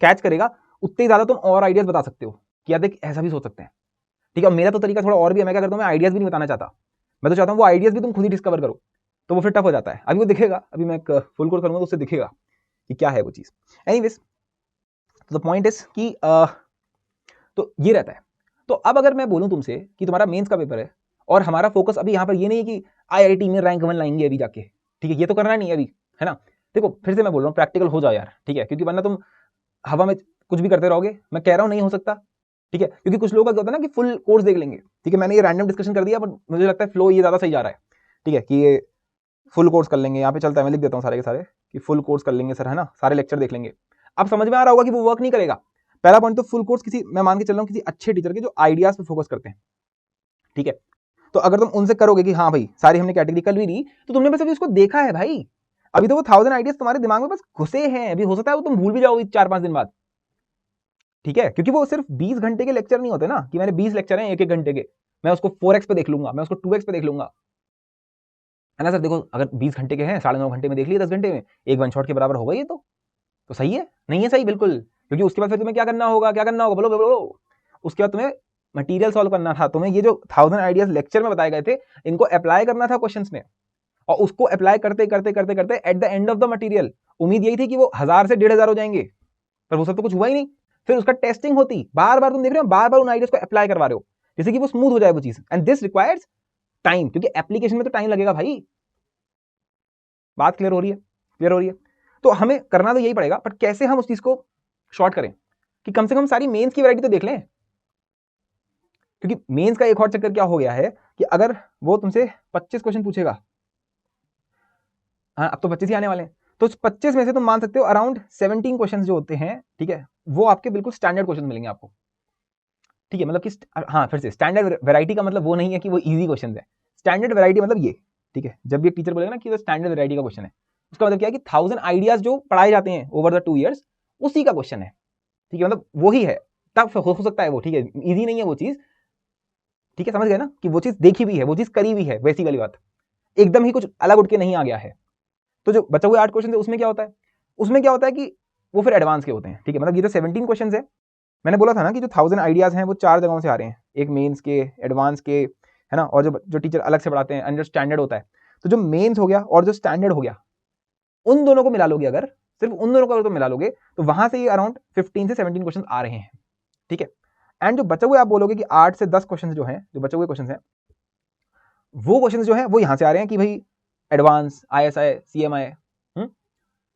S1: कैच करेगा उतने ज्यादा तुम और आइडियाज बता सकते हो कि यार देख ऐसा भी सोच सकते हैं, ठीक है। और मेरा तो तरीका थोड़ा और भी है, मैं क्या करता हूँ, मैं आइडियाज भी नहीं बताना चाहता, मैं तो चाहता हूँ वो आइडियाज भी तुम खुद ही डिस्कवर करो, तो वो फिर टफ हो जाता है। अभी वो दिखेगा, अभी मैं एक फुल कोर्स करूंगा तो उससे दिखेगा कि क्या है वो चीज। एनीवेज, तो द पॉइंट इज कि तो ये रहता है। तो अब अगर मैं बोलूं तुमसे कि तुम्हारा मेंस का पेपर है और हमारा फोकस अभी यहाँ पर ये नहीं है कि आईआईटी में रैंक 1 लाएंगे अभी जाके, ठीक है, ये तो करना नहीं है अभी, है ना। देखो फिर से मैं बोल रहा हूँ, प्रैक्टिकल हो जाओ यार, ठीक है, क्योंकि वरना तुम हवा में कुछ भी करते रहोगे। मैं कह रहा हूँ नहीं हो सकता, ठीक है, क्योंकि कुछ लोगों का होता है ना कि फुल कोर्स देख लेंगे, ठीक है, मैंने ये रैंडम डिस्कशन कर दिया, बट मुझे लगता है फ्लो ये ज्यादा सही जा रहा है, ठीक है, कि ये फुल कोर्स कर लेंगे, यहाँ पे चलता है, मैं लिख देता हूँ सारे के सारे कि फुल कोर्स कर लेंगे सर, है ना, सारे लेक्चर देख लेंगे। अब समझ में आ रहा होगा कि वो वर्क नहीं करेगा। पहला पॉइंट तो फुल कोर्स किसी, मैं मान के चल रहा हूँ किसी अच्छे टीचर के जो आइडियाज पे फोकस करते हैं, ठीक है। तो अगर तुम उनसे करोगे कि हाँ भाई सारी हमने कैटेगरी कल भी दी, तो तुमने बस अभी उसको देखा है भाई, अभी तो वो 1000 आइडियाज तुम्हारे दिमाग में बस घुसे हैं, अभी हो सकता है वो तुम भूल भी जाओगे 4-5 दिन बाद, ठीक है, क्योंकि वो सिर्फ 20 घंटे के लेक्चर नहीं होते ना कि मैंने 20 लेक्चर हैं 1-1 घंटे के, मैं उसको 4x पे देख लूंगा, मैं उसको 2x पे देख लूंगा, है ना सर। देखो अगर 20 घंटे के हैं, 9.5 घंटे में देख लिए, 10 घंटे में, एक वन शॉट के बराबर होगा ये तो सही है, नहीं है सही बिल्कुल, क्योंकि उसके बाद फिर तुम्हें क्या करना होगा, क्या करना होगा, बोलो बोलो। उसके बाद तुम्हें मटेरियल सॉल्व करना था, तुम्हें ये जो 1000 आइडियाज लेक्चर में बताए गए थे इनको अप्लाई करना था क्वेश्चंस में, और उसको अप्लाई करते करते करते करते at the end of the material उम्मीद यही थी कि वो 1000 से 1500 हो जाएंगे, पर वो सब तो कुछ हुआ ही नहीं। फिर उसका टेस्टिंग होती, बार बार तुम देख रहे हो, बार बार उन आइडियाज को अप्लाई करवा रहे हो, जैसे कि वो स्मूथ हो जाए वो चीज, एंड दिस रिक्वायर्स टाइम, क्योंकि एप्लीकेशन में तो टाइम लगेगा भाई। बात क्लियर हो रही है? क्लियर हो रही है? तो हमें करना तो यही पड़ेगा, बट कैसे हम उस चीज को शॉर्ट करें कि कम से कम सारी मेंस की वैरायटी तो देख लें, क्योंकि मेंस का एक और चक्कर क्या हो गया है कि अगर वो तुमसे 25 क्वेश्चन पूछेगा, हाँ अब तो 25 ही आने वाले हैं, तो 25 में से तुम मान सकते हो अराउंड 17 क्वेश्चन जो होते हैं, ठीक है, वो आपके बिल्कुल स्टैंडर्ड क्वेश्चन मिलेंगे आपको, ठीक है, मतलब कि हाँ फिर से स्टैंडर्ड वैरायटी का मतलब वो नहीं है कि वो इजी क्वेश्चन है, स्टैंडर्ड वैरायटी मतलब ये, ठीक है, जब भी एक टीचर बोलेगा ना कि वो स्टैंडर्ड वैरायटी का क्वेश्चन है, उसका मतलब क्या है कि 1000 आइडियाज जो पढ़ाए जाते हैं ओवर द 2 ईयर्स उसी का क्वेश्चन है, ठीक है, मतलब वही है, टफ हो सकता है वो, ठीक है, इजी नहीं है वो चीज, ठीक है, समझ गए ना कि वो चीज देखी भी है, वो चीज करी भी है, वैसी वाली बात, एकदम ही कुछ अलग उठ के नहीं आ गया है। तो जो बचा हुए 8 क्वेश्चन है उसमें क्या होता है, उसमें क्या होता है कि वो फिर एडवांस के होते हैं, ठीक है, मतलब ये जो 17 क्वेश्चन है, मैंने बोला था ना कि जो 1000 आइडियाज हैं वो 4 जगहों से आ रहे हैं, एक मेंस के, एडवांस के, है ना, और जो टीचर अलग से पढ़ाते हैं अंडर स्टैंडर्ड होता है। तो जो मेंस हो गया और जो स्टैंडर्ड हो गया, उन दोनों को मिला लोगे, अगर सिर्फ उन दोनों को अगर तो मिला लोगे तो वहां से ये अराउंड 15 से 17 क्वेश्चन आ रहे हैं, ठीक है। एंड जो बचे हुए आप बोलोगे कि 8 से 10 क्वेश्चन जो हैं, जो बचे हुए क्वेश्चन हैं, वो क्वेश्चन जो है वो यहां से आ रहे हैं कि भाई एडवांस, ISI, CMI,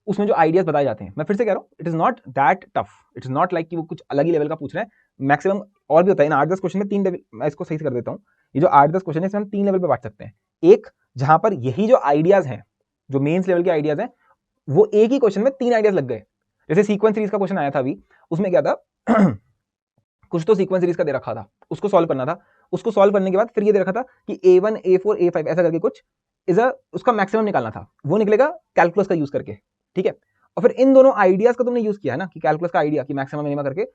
S1: उसमें जो आइडियाज बताए जाते हैं। मैं फिर से कह रहा हूँ, it is not that tough, it is not like कि वो कुछ अलग ही लेवल का पूछ रहे हैं, मैक्सिमम और भी होता है ना 8-10 क्वेश्चन में 3 लेवल, मैं इसको सही से कर देता हूँ, ये जो 8-10 क्वेश्चन है इसमें हम 3 लेवल पे बांट सकते हैं। एक जहां पर यही जो आइडियाज हैं, जो मेंस लेवल के आइडियाज हैं, वो एक ही क्वेश्चन में 3 आइडियाज लग गए, जैसे सीक्वेंस सीरीज का क्वेश्चन आया था अभी, उसमें क्या था कुछ तो सीक्वेंस सीरीज का दे रखा था, उसको सॉल्व करना था, उसको सॉल्व करने के बाद फिर ये दे रखा था कि A1, A4, A5 ऐसा करके कुछ उसका मैक्सिमम निकालना था, वो निकलेगा कैलकुलस का यूज करके, ठीक है। और फिर इन दोनों आइडियाज का तुमने यूज किया है ना कि कैलकुलस का आइडिया कि मैक्सिमम मिनिमम करके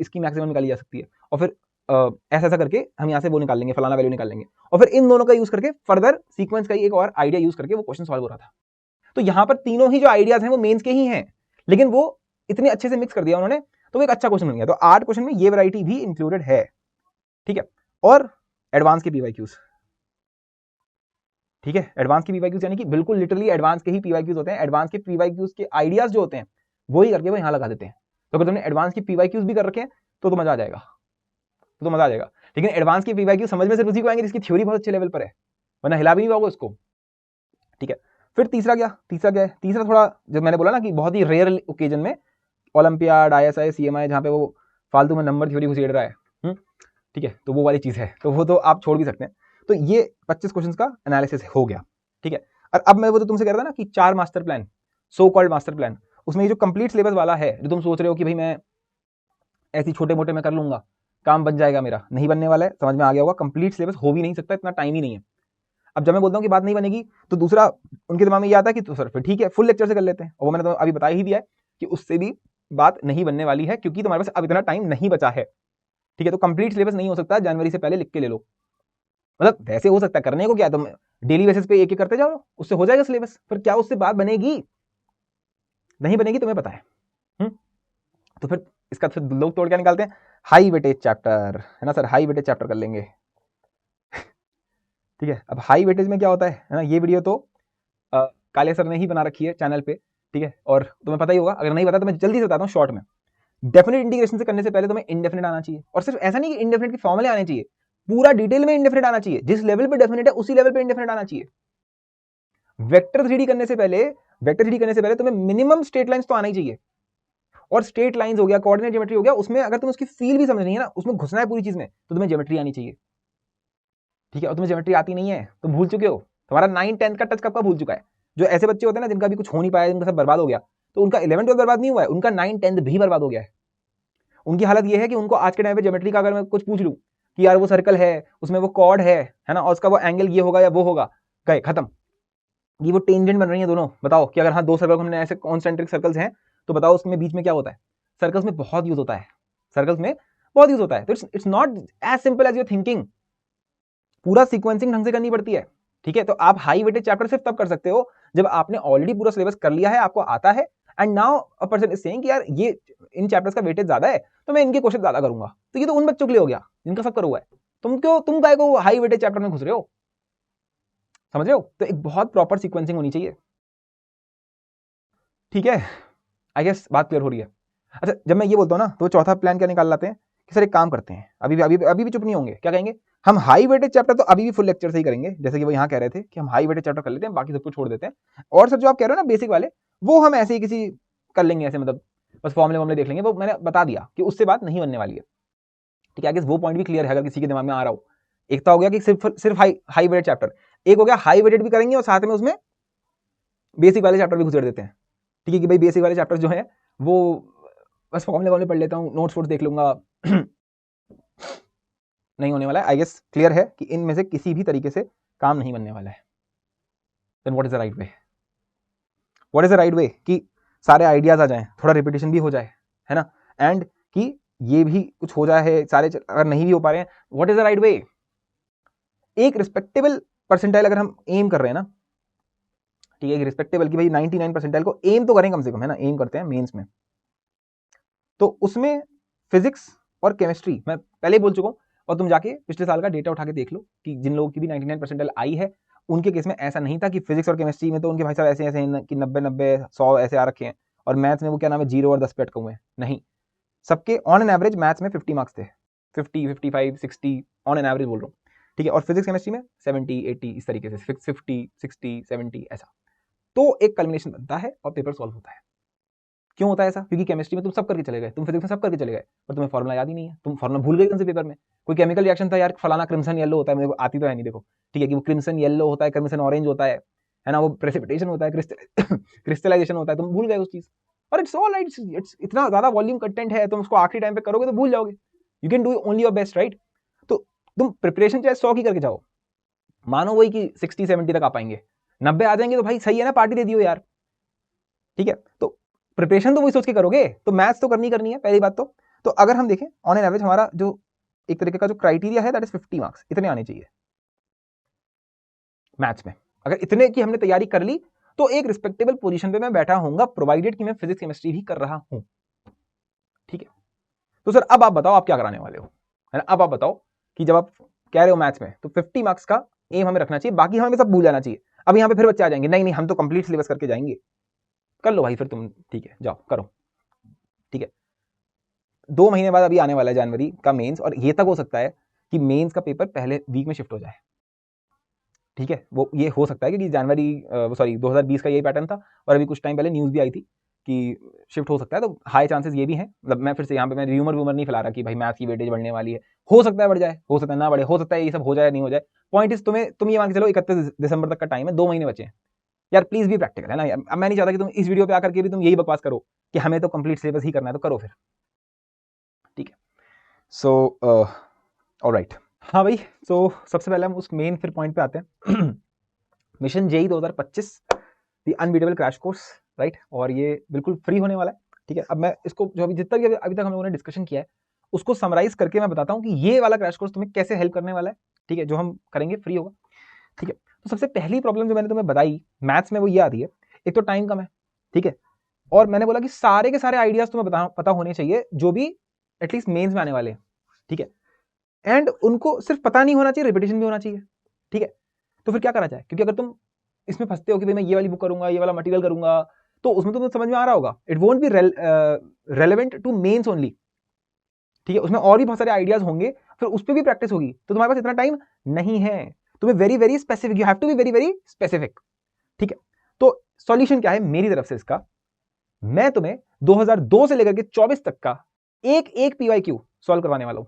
S1: इसकी मैक्सिमम निकाली जा सकती है, और फिर ऐसा ऐसा करके हम यहाँ से वो निकाल लेंगे, फलाना वैल्यू निकाल लेंगे, और फिर इन दोनों का यूज करके फर्दर सीक्वेंस का एक और आइडिया यूज करके वो क्वेश्चन सॉल्व हो रहा था। तो यहाँ पर तीनों ही जो आइडियाज हैं वो मेंस के ही हैं, लेकिन वो इतने अच्छे से मिक्स कर दिया उन्होंने, तो वो एक अच्छा क्वेश्चन बन गया। तो 8 क्वेश्चन में ये वैरायटी भी इंक्लूडेड है, ठीक है। और एडवांस के पीवाईक्यूज, ठीक है, एडवांस के पीवाईक्यूज यानी कि बिल्कुल लिटरली एडवांस के ही पीवाईक्यूज होते हैं। एडवांस के पीवाईक्यूज के आइडियाज जो होते हैं वही करके वो यहां लगा देते हैं। तो अगर तुमने एडवांस के पीवाईक्यूज भी कर रखे हैं तो मजा आ जाएगा, तो मजा आ जाएगा। लेकिन एडवांस के पीवाईक्यू समझ में सिर्फ उसी को आएंगे जिसकी थ्योरी बहुत अच्छे लेवल पर है, वरना हिला भी नहीं पाओगे उसको, ठीक है। फिर तीसरा क्या है? तीसरा थोड़ा, जब मैंने बोला ना कि बहुत ही रेयर ओकेजन में ओलंपियाड, ISI, CMI जहां पे वो फालतू में नंबर थ्योरी घुसेड़ रहा है, ठीक है, तो वो वाली चीज है, तो वो तो आप छोड़ भी सकते हैं। तो ये 25 क्वेश्चन का एनालिसिस हो गया, ठीक है। और अब मैं वो तो तुमसे कह रहा था ना कि 4 master plan, so called master plan, उसमें ये जो कंप्लीट सिलेबस वाला है, जो तुम सोच रहे हो कि भाई मैं ऐसी छोटे मोटे में कर लूंगा, काम बन जाएगा मेरा, नहीं बनने वाला है, समझ में आ गया होगा। कंप्लीट सिलेबस हो भी नहीं सकता, इतना टाइम ही नहीं है। अब जब मैं बोलता हूँ कि बात नहीं बनेगी, तो दूसरा उनके दिमाग में ये आता है कि तो सर फिर ठीक है, फुल लेक्चर से कर लेते हैं। और वो मैंने तो अभी बता ही दिया है कि उससे भी बात नहीं बनने वाली है, क्योंकि तुम्हारे पास अब इतना टाइम नहीं बचा है, ठीक है। तो कंप्लीट सिलेबस नहीं हो सकता, जनवरी से पहले लिख के ले लो। मतलब वैसे हो सकता है, करने को क्या, तुम डेली बेसिस पे एक एक करते जाओ, उससे हो जाएगा सिलेबस। पर क्या उससे बात बनेगी? नहीं बनेगी, तुम्हें पता है। तो फिर इसका फिर लोग तोड़ क्या निकालते हैं, हाई वेटेज चैप्टर, है ना सर, हाई वेटेज चैप्टर कर लेंगे, ठीक है। अब हाई वेटेज में क्या होता है ना, ये वीडियो तो काले सर ने ही बना रखी है चैनल पे, ठीक है। और तुम्हें पता ही होगा, अगर नहीं पता तो मैं जल्दी से बताता हूँ शॉर्ट में। डेफिनेट इंटीग्रेशन से करने से पहले तुम्हें इंडेफिनेट आना चाहिए, और सिर्फ ऐसा नहीं कि इंडेफिनेट के फॉर्मूले आने चाहिए, पूरा डिटेल में इंडेफिनेट आना चाहिए। जिस लेवल पे डेफिनेट है उसी लेवल पे इंडेफिनेट आना चाहिए। वेक्टर 3D करने से पहले तुम्हें मिनिमम स्ट्रेट लाइंस तो आना ही चाहिए। और स्ट्रेट लाइंस हो गया, कोऑर्डिनेट ज्योमेट्री हो गया, उसमें अगर तुम्हें उसकी फील भी समझनी है ना, उसमें घुसना है पूरी चीज में, तो तुम्हें ज्योमेट्री आनी चाहिए, ठीक है। और तुम्हें ज्योमेट्री आती नहीं है तो भूल चुके हो, तुम्हारा 9, 10 का टच कब का भूल चुका है। जो ऐसे बच्चे होते हैं ना जिनका भी कुछ हो नहीं पाया, जिनका सब बर्बाद हो गया, तो उनका 11, 12 बर्बाद नहीं हुआ है, उनका 9, 10 भी बर्बाद हो गया है। उनकी हालत यह है कि उनको आज के टाइम पे ज्योमेट्री का अगर मैं कुछ पूछ लूं कि यार वो सर्कल है, उसमें वो कॉर्ड है ना, और उसका वो एंगल ये होगा या वो होगा, गए खत्म। ये वो टेंजेंट बन रही है दोनों, बताओ कि अगर हाँ दो सर्कल हमने ऐसे कॉन्सेंट्रिक सर्कल्स हैं, तो बताओ उसमें बीच में क्या होता है। सर्कल्स में बहुत यूज होता है, तो it's not as simple as your thinking. पूरा सीक्वेंसिंग ढंग से करनी पड़ती है, ठीक है। तो आप हाई वेटेज चैप्टर सिर्फ तब कर सकते हो जब आपने ऑलरेडी पूरा सिलेबस कर लिया है, आपको आता है, and now a person is saying कि यार ये इन चैप्टर्स का वेटेज ज्यादा है तो मैं इनके क्वेश्चन ज्यादा करूंगा। तो ये तो उन बच्चों के लिए हो गया जिनका सब करा हुआ है। तुम काय को हाई वेटेज चैप्टर में घुस रहे हो, समझ रहे हो? तो एक बहुत प्रॉपर सीक्वेंसिंग होनी चाहिए, ठीक है। आई गेस बात क्लियर हो रही है। अच्छा, जब मैं ये बोलता हूँ ना, तो चौथा प्लान क्या निकाल लाते हैं कि सर एक काम करते हैं, अभी भी चुप नहीं होंगे, क्या कहेंगे, हम हाई वेटेज चैप्टर तो अभी भी फुल लेक्चर से ही करेंगे, जैसे कि वो यहाँ कह रहे थे कि हम हाई वेटेज चैप्टर कर लेते हैं, बाकी सबको छोड़ देते हैं। और सर जो आप कह रहे हो ना बेसिक वाले, वो हम ऐसे ही किसी कर लेंगे, ऐसे मतलब बस फॉर्मुले देख लेंगे। वो मैंने बता दिया कि उससे बात नहीं बनने वाली है, ठीक है। वो पॉइंट भी क्लियर है अगर किसी के दिमाग में आ रहा हो। एक तो हो गया कि सिर्फ हाई वेटेड चैप्टर, एक हो गया हाई वेटेड भी करेंगे और साथ में उसमें बेसिक वाले चैप्टर भी घुसेड़ देते हैं, ठीक है, कि भाई बेसिक वाले चैप्टर जो है वो बस फॉर्मुले पढ़ लेता हूँ, नोट्स देख लूंगा। नहीं होने वाला है। आई गेस क्लियर है कि इनमें से किसी भी तरीके से काम नहीं बनने वाला है। Then what is the right way? कि सारे आइडियाज आ जाएं, थोड़ा रिपीटेशन भी हो जाए, है ना, एंड कि ये भी कुछ हो जाए, सारे अगर नहीं भी हो पा रहे हैं, व्हाट इज द राइट वे? एक रिस्पेक्टेबल परसेंटाइल अगर हम एम कर रहे हैं ना, ठीक है, रिस्पेक्टेबल कि भाई 99 परसेंटाइल को एम तो करें कम से कम, है ना, एम करते हैं मेंस में, तो उसमें फिजिक्स और केमिस्ट्री मैं पहले ही बोल चुका हूं, और तुम जाके पिछले साल का डेटा उठा के देख लो कि जिन लोगों की भी 99 परसेंटाइल आई है, उनके केस में ऐसा नहीं था कि फिजिक्स और केमिस्ट्री में तो उनके भाई साहब ऐसे ऐसे हैं कि 90-90-100 ऐसे आ रखे हैं, और मैथ्स में वो क्या नाम है 0 और 10 पे अटके हुए हैं। नहीं, सबके ऑन एन एवरेज मैथ्स में 50 मार्क्स थे, 50, 55, 60 ऑन एन एवरेज बोल रहा हूँ, ठीक है। और फिजिक्स केमिस्ट्री में 70, 80 इस तरीके से 50, 60, 70 ऐसा। तो एक कल्मिनेशन बनता है और पेपर सॉल्व होता है। क्यों होता है ऐसा? क्योंकि केमिस्ट्री में तुम सब करके चले गए, तुम फिजिक्स में सब करके चले गए, पर तुम्हें फॉर्मुला याद ही नहीं है, तुम फॉर्मुला भूल गए कौन से पेपर में। कोई केमिकल रिएक्शन था यार, फलाना क्रिम्सन येलो होता है, मेरे को आती तो है नहीं, देखो ठीक है, कि वो क्रिम्सन येलो होता है, क्रिम्सन ऑरेंज होता है ना, वो प्रेसिपिटेशन होता है, क्रिस्टलाइजेशन होता है, तुम भूल गए उस चीज। और इट्स ऑल राइट, इट्स इतना ज्यादा वॉल्यूम कंटेंट है, तुम उसको आखिरी टाइम पे करोगे तो भूल जाओगे। You can do only your best, right. तो तुम प्रिपरेशन चाहे 100 की करके जाओ, मानो वही कि 60-70 तक आ पाएंगे, 90 आ जाएंगे तो भाई सही है ना, पार्टी दे दियो यार, ठीक है। तो प्रिपरेशन तो वही सोच के करोगे, तो मैथ्स तो करनी है पहली बात। तो अगर हम देखें ऑन एन एवरेज हमारा जो एक तरीके का जो क्राइटेरिया है दैट इज 50 मार्क्स, इतने आने चाहिए मैथ्स में। अगर इतने की हमने तैयारी कर ली तो एक रिस्पेक्टेबल पोजीशन पे मैं बैठा हूंगा, प्रोवाइडेड कि मैं फिजिक्स केमिस्ट्री भी कर रहा हूं, ठीक है। तो सर अब आप बताओ आप क्या कराने वाले हो, है ना। अब आप बताओ कि जब आप कह रहे हो मैथ्स में तो 50 मार्क्स का एम हमें रखना चाहिए, बाकी हमें सब भूल जाना चाहिए। अब यहाँ पे फिर बच्चे आ जाएंगे, नहीं नहीं हम तो कंप्लीट सिलेबस करके जाएंगे। कर लो भाई फिर तुम, ठीक है जाओ करो, ठीक है। 2 महीने बाद अभी आने वाला है जनवरी का मेंस, और ये तक हो सकता है कि मेंस का पेपर पहले वीक में शिफ्ट हो जाए, ठीक है। वो ये हो सकता है क्योंकि जनवरी 2020 का यही पैटर्न था, और अभी कुछ टाइम पहले न्यूज़ भी आई थी कि शिफ्ट हो सकता है। तो हाई चांसेस ये भी हैं, मतलब मैं फिर से यहाँ पे मैं र्यूमर नहीं फैला रहा कि भाई मैथ की वेटेज बढ़ने वाली है, हो सकता है बढ़ जाए, हो सकता है ना बढ़े, हो सकता है ये सब हो जाए नहीं हो जाए। पॉइंट इज तुम ये मान के चलो 31 दिसंबर तक का टाइम है, 2 महीने बचे हैं यार, प्लीज भी प्रैक्टिकल, है ना यार। अब मैं नहीं चाहता कि तुम इस वीडियो पे आकर के भी तुम यही बकवास करो कि हमें तो कंप्लीट सिलेबस ही करना है, तो करो फिर, ठीक है। सो ऑलराइट, हाँ भाई। सो सबसे पहले हम उस मेन फिर पॉइंट पे आते हैं। Mission JEE 2025 the unbeatable crash course, right. और ये बिल्कुल फ्री होने वाला है, ठीक है। अब मैं इसको जो जितना भी अभी तक हम लोगों ने डिस्कशन किया है उसको समराइज करके मैं बताता हूँ कि ये वाला क्रैश कोर्स तुम्हें कैसे हेल्प करने वाला है, ठीक है, जो हम करेंगे फ्री होगा, ठीक है। तो सबसे पहली प्रॉब्लम जो मैंने तुम्हें बताई मैथ्स में वो ये आती है, एक तो टाइम कम है, ठीक है, और मैंने बोला कि सारे के सारे आइडियाज तुम्हें पता होने चाहिए जो भी एटलीस्ट मेंस में आने वाले हैं, ठीक है। एंड उनको सिर्फ पता नहीं होना चाहिए, रिपीटेशन भी होना चाहिए, ठीक है। तो फिर क्या करा जाए, क्योंकि अगर तुम इसमें फंसते हो कि भाई मैं ये वाली बुक करूंगा, ये वाला मटेरियल करूंगा, तो उसमें तुम्हें समझ में आ रहा होगा it won't be relevant to mains only, ठीक है। उसमें और भी बहुत सारे आइडियाज होंगे, फिर उस पर भी प्रैक्टिस होगी, तो तुम्हारे पास इतना टाइम नहीं है। तुम्हें very very specific, you have to be very very specific, ठीक है। तो सॉल्यूशन क्या है मेरी तरफ से इसका, मैं तुम्हें 2002 से लेकर के 24 तक का एक एक पीवाईक्यू सॉल्व करवाने वाला हूं,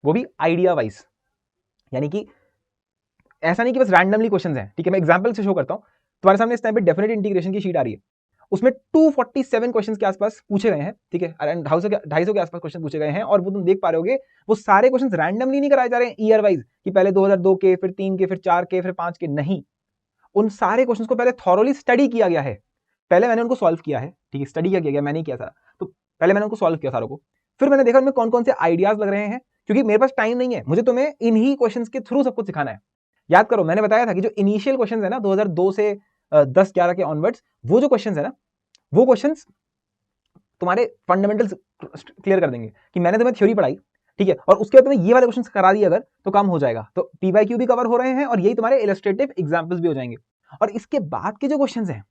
S1: वो भी आइडिया वाइज, यानी कि ऐसा नहीं कि बस रैंडमली क्वेश्चंस हैं, ठीक है। मैं एग्जांपल से शो करता हूं, तुम्हारे सामने इस टाइम पे डेफिनेट इंटीग्रेशन की शीट आ रही है, उसमें 247 क्वेश्चंस के आसपास पूछे गए हैं, ठीक है, अराउंड 250 के आसपास क्वेश्चन पूछे गए हैं, और वो तुम देख पा रहे होगे वो सारे क्वेश्चंस रैंडमली नहीं कराए जा रहे हैं ईयर वाइज कि पहले 2002 के, फिर 3 के, फिर 4 के, फिर 5 के, नहीं। उन सारे क्वेश्चंस को पहले थॉरोली स्टडी किया गया है, पहले मैंने उनको सॉल्व किया है, ठीक है, स्टडी किया गया, मैंने नहीं किया था, तो पहले मैंने उनको सॉल्व किया सारों को, फिर मैंने देखा उनमें कौन कौन से आइडियाज लग रहे हैं, क्योंकि मेरे पास टाइम नहीं है, मुझे तुम्हें इन्हीं क्वेश्चंस के थ्रू सब कुछ सिखाना है। याद करो मैंने बताया था कि जो इनिशियल क्वेश्चंस है ना 2002 से 10-11 के ऑनवर्ड्स, वो जो क्वेश्चंस है ना वो क्वेश्चंस तुम्हारे फंडामेंटल्स क्लियर कर देंगे कि मैंने तुम्हें थ्योरी पढ़ाई, ठीक है, और उसके बाद तुम्हें ये वाले क्वेश्चंस करा दिए अगर, तो काम हो जाएगा। तो पीवाईक्यू भी कवर हो रहे हैं और यही तुम्हारे इलस्ट्रेटिव एग्जांपल्स भी हो जाएंगे, और इसके बाद के जो क्वेश्चंस हैं